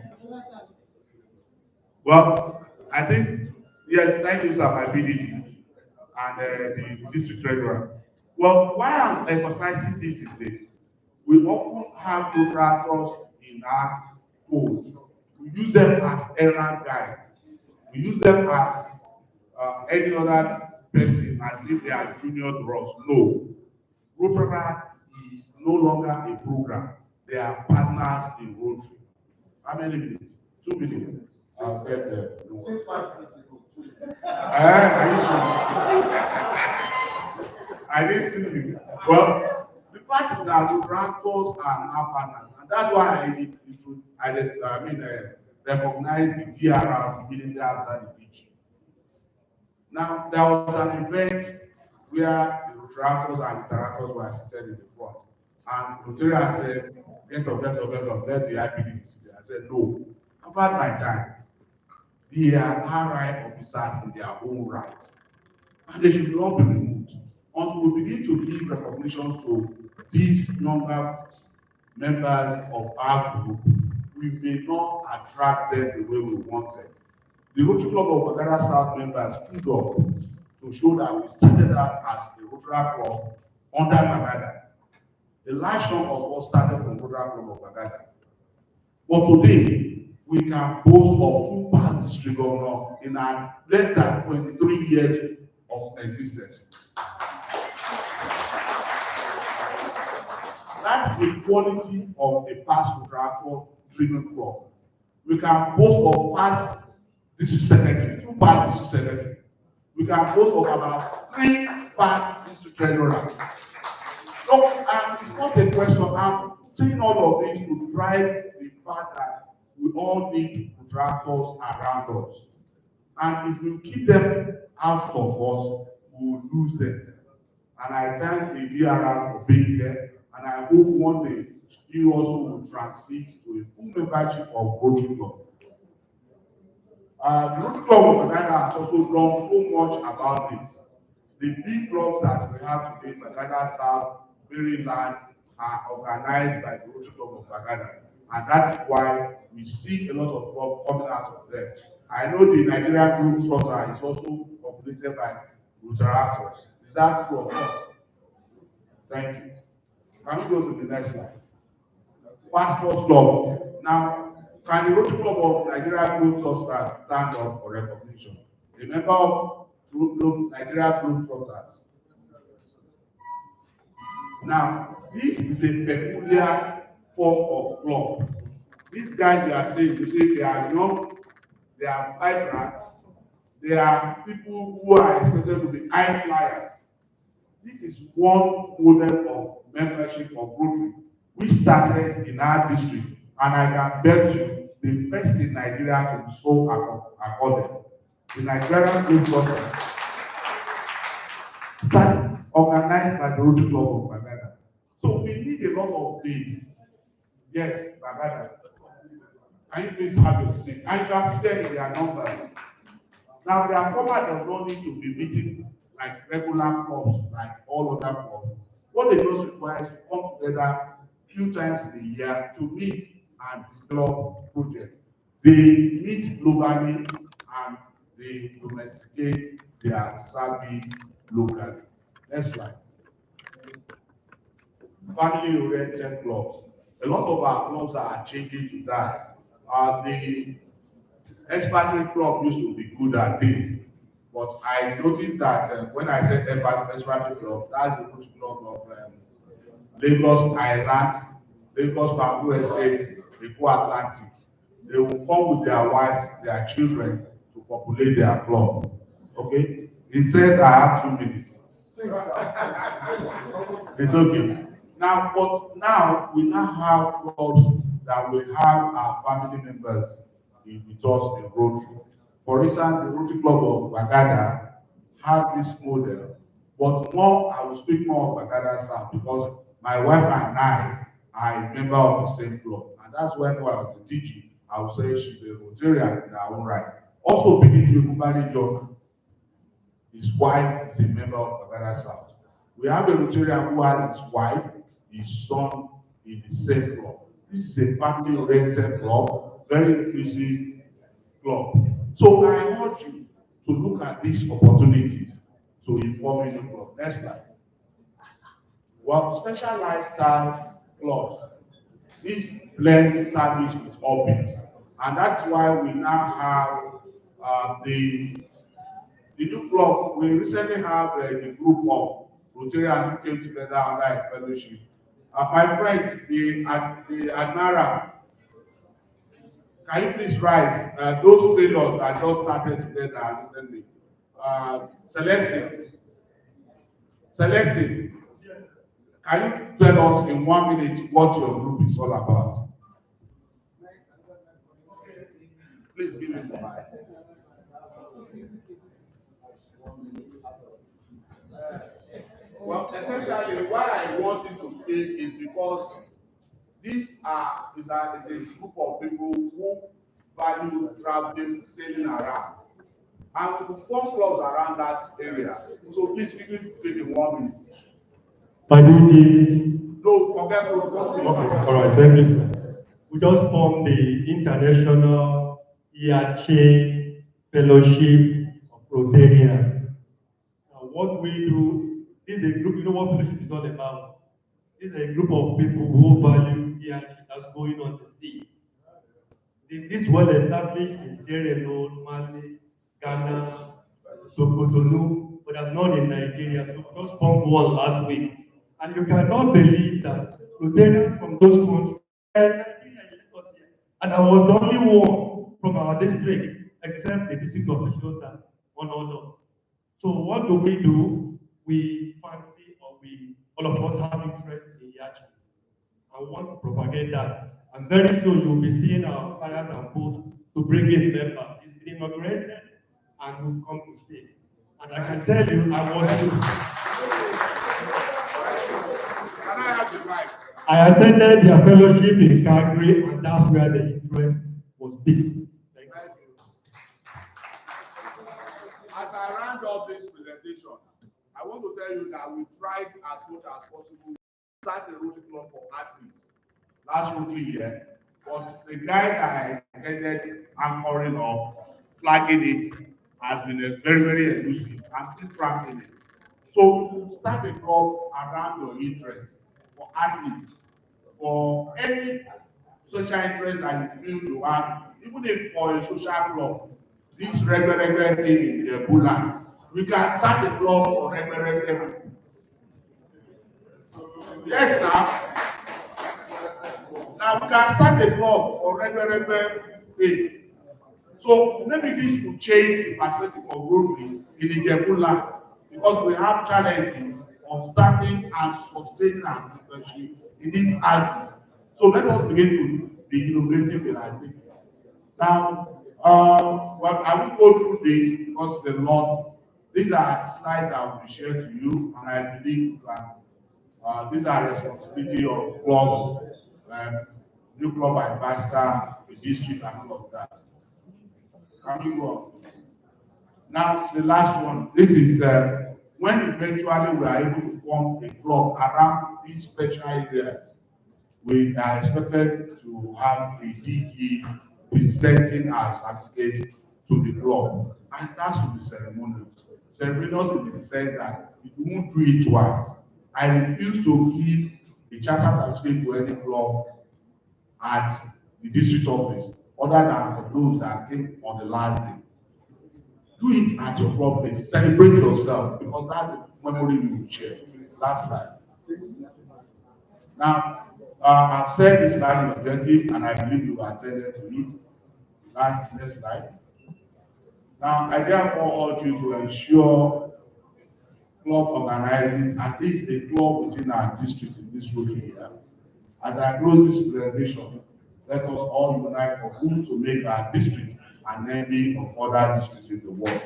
Well, I think, yes, thank you, sir, my PDG and the district treasurer. Well, why I'm emphasizing this is this. We often have Rotaries in our fold. We use them as errand guides. We use them as any other person as if they are junior to us. No. Rotary is no longer a program. They are partners in Rotary. How many minutes? 2 minutes. I'll get there. 6 minutes ago. Are you sure? I didn't see you. Well, the fact is that contractors are now partners, and that's why recognize the DRR immediately after the teaching. Now, there was an event where the contractors and interactors were seated in the front, and Rotarian said, get up, let the IPD sit there. I said, no, I've had my time. They are RI officers in their own right, and they should not be removed until we begin to give recognition to these younger members of our group. We may not attract them the way we wanted. The Rotary Club of Bagada South members stood up to show that we started out as a Rotary Club under Bagada. The large number of us started from Rotary Club of Bagada. But today, we can boast of 2 past district governors in our less than 23 years of existence. That's the quality of a past contractor driven club. We can boast of past district secretary, 2 past district secretary. We can boast of about 3 past district treasurer. So, and it's not a question. I'm saying all of this to drive the fact that we all need contractors around us. And if we keep them out of us, we will lose them. And I thank the DRR for being here, and I hope one day you also will transit to a full membership of Rotary Club. The Rotary Club of Ghana has also done so much about this. The big clubs that we have today, Bagada South, Maryland, are organized by the Rotary Club of Bagada. And that is why we see a lot of clubs coming out of them. I know the Nigerian group Rotary is also populated by Rotary. Is that true of us? Thank you. Can we go to the next slide? Passport Club. Now, can the Rotary Club of Nigeria Group Trusters stand up for recognition? A member of Nigeria Group Trusters. Now, this is a peculiar form of club. These guys you are saying, you say they are young, they are vibrant, they are people who are expected to be high flyers. This is one model of membership of Rotary, which started in our district, and I can bet you the first in Nigeria to be so accorded. The Nigerian Group Trusters started organized by the Rotary Club of Bagada. So we need a lot of things. Yes, Bagada. Can you please have your seat? And you can see them in their numbers. Now, their format does not need to be meeting like regular clubs, like all other clubs. What they just require is to come together a few times in a year to meet and develop projects. They meet globally and they domesticate their service locally. Next slide. Family-oriented clubs. A lot of our clubs are changing to that. The expatriate club used to be good at this, but I noticed that when I said expatriate club, that's the Rotary Club of Lagos Island, Lagos Bamboo Estate, Eko Atlantic. They will come with their wives, their children to populate their club. Okay? It says I have 2 minutes. It's okay. Now, but now we now have clubs that will have our family members with us in Rotary. For instance, the Rotary Club of Bagada has this model, but more I will speak more of Bagada South because my wife and I are a member of the same club, and that's when I was the DG. I would say she's a Rotarian in her own right. Also, Biggie Kubani John, his wife is a member of Bagada South. We have a Rotarian who has his wife, his son in the same club. This is a family-oriented club, very inclusive club. So I urge you to look at these opportunities to inform in the club. Next slide. Well, special lifestyle clubs. This blends service with hobbies, and that's why we now have the new club. We recently have the group of Rotarians who came together under a fellowship. My friend, the Admiral, can you please rise? Those sailors that just started together recently. Celestine, can you tell us in 1 minute what your group is all about? Please give me the mic. Well, essentially, why I want you to speak is because these is a group of people who value traveling, sailing around. And we form clubs around that area. So please quickly speak in 1 minute. My name No, forget to okay, all right, thank you, sir. We just formed the International ERK Fellowship of Rotarians. What we do, this is a group, you know what fellowship is all about. This is a group of people who value ERK that's going on the sea. This was established in Sierra Leone, Mali, Ghana, Sokotonu, but there's none in Nigeria. So we just formed one last week. And you cannot believe that Rotarians from those countries, and I was the only one from our district, except the district officials that honored us. So what do? We fancy, or we, all of us have interest in Yachi. I want to propagate that. And very soon you'll be seeing our flyers and posts to bring in members. It's been inaugurated and will come to stay. And I can tell you, I want to. Can I have the mic? I attended their fellowship in Calgary, and that's where the interest was big. Thank you. As I round up this presentation, I want to tell you that we tried as much as possible to start a Rotary Club for athletes last Rotary year, but the guy that I intended anchoring or flagging it has been a very, very elusive. I'm still tracking it. So you could start a club around your interest for athletes, for any social interest that you feel you have, even if for a social club, this regular thing in the Bulan, we can start a club for regular people. Yes, now. Now we can start a club for regular thing. So maybe this will change the perspective of Rotary in the Bulan, because we have challenges of starting and sustaining our membership in these houses. So let us begin to be innovative in our thinking. Now, well, I will go through this because the Lord, these are slides I will share to you, and I believe that these are responsibility of clubs, new club advisor, the district, and all of that. Can you go on? Now, the last one, this is when eventually we are able to form a club around these special areas. We are expected to have a DG presenting our certificate to the club, and that should be ceremonial. Ceremonial in the sense that if you won't do it twice, I refuse to give the charter certificate to any club at the district office, other than for those that came on the last day. Do it at your club place. Celebrate yourself, because that's the memory you will share. Last slide. Now, I've said this slide is objective, and I believe you attended to it. Next slide. Now, I therefore urge you to ensure club organizes at least a club within our district in this Rotary year. As I close this presentation, let us all unite for good to make our district an envy of other districts in the world.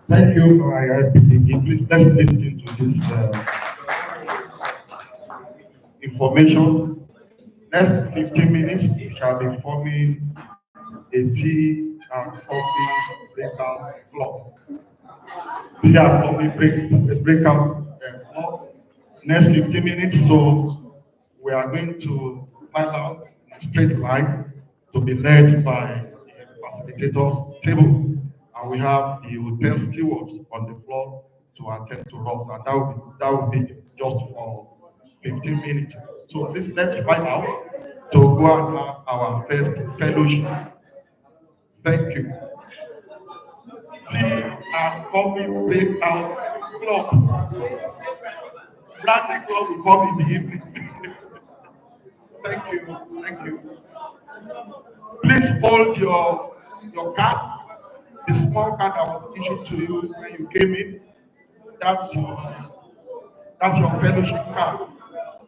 Thank you for IIPTG. Please let's listen to this information. Next 15 minutes, we shall be forming a tea and coffee breakout floor. Tea and coffee breakout floor. Next 15 minutes, so we are going to find out a straight line to be led by the facilitators table. And we have the hotel stewards on the floor to attend to us, and that will be just for 15 minutes. So please let's find out to go and have our first fellowship. Thank you. Tea and coffee breakout club. Branding club will come in the evening. Thank you. Thank you. Please hold your card. The small card that was issued to you when you came in, that's your fellowship card.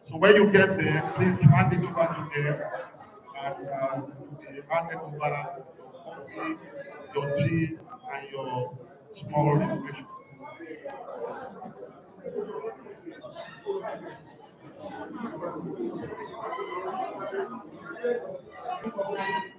So when you get there, please hand it over to them, and hand it over your tea and your small information.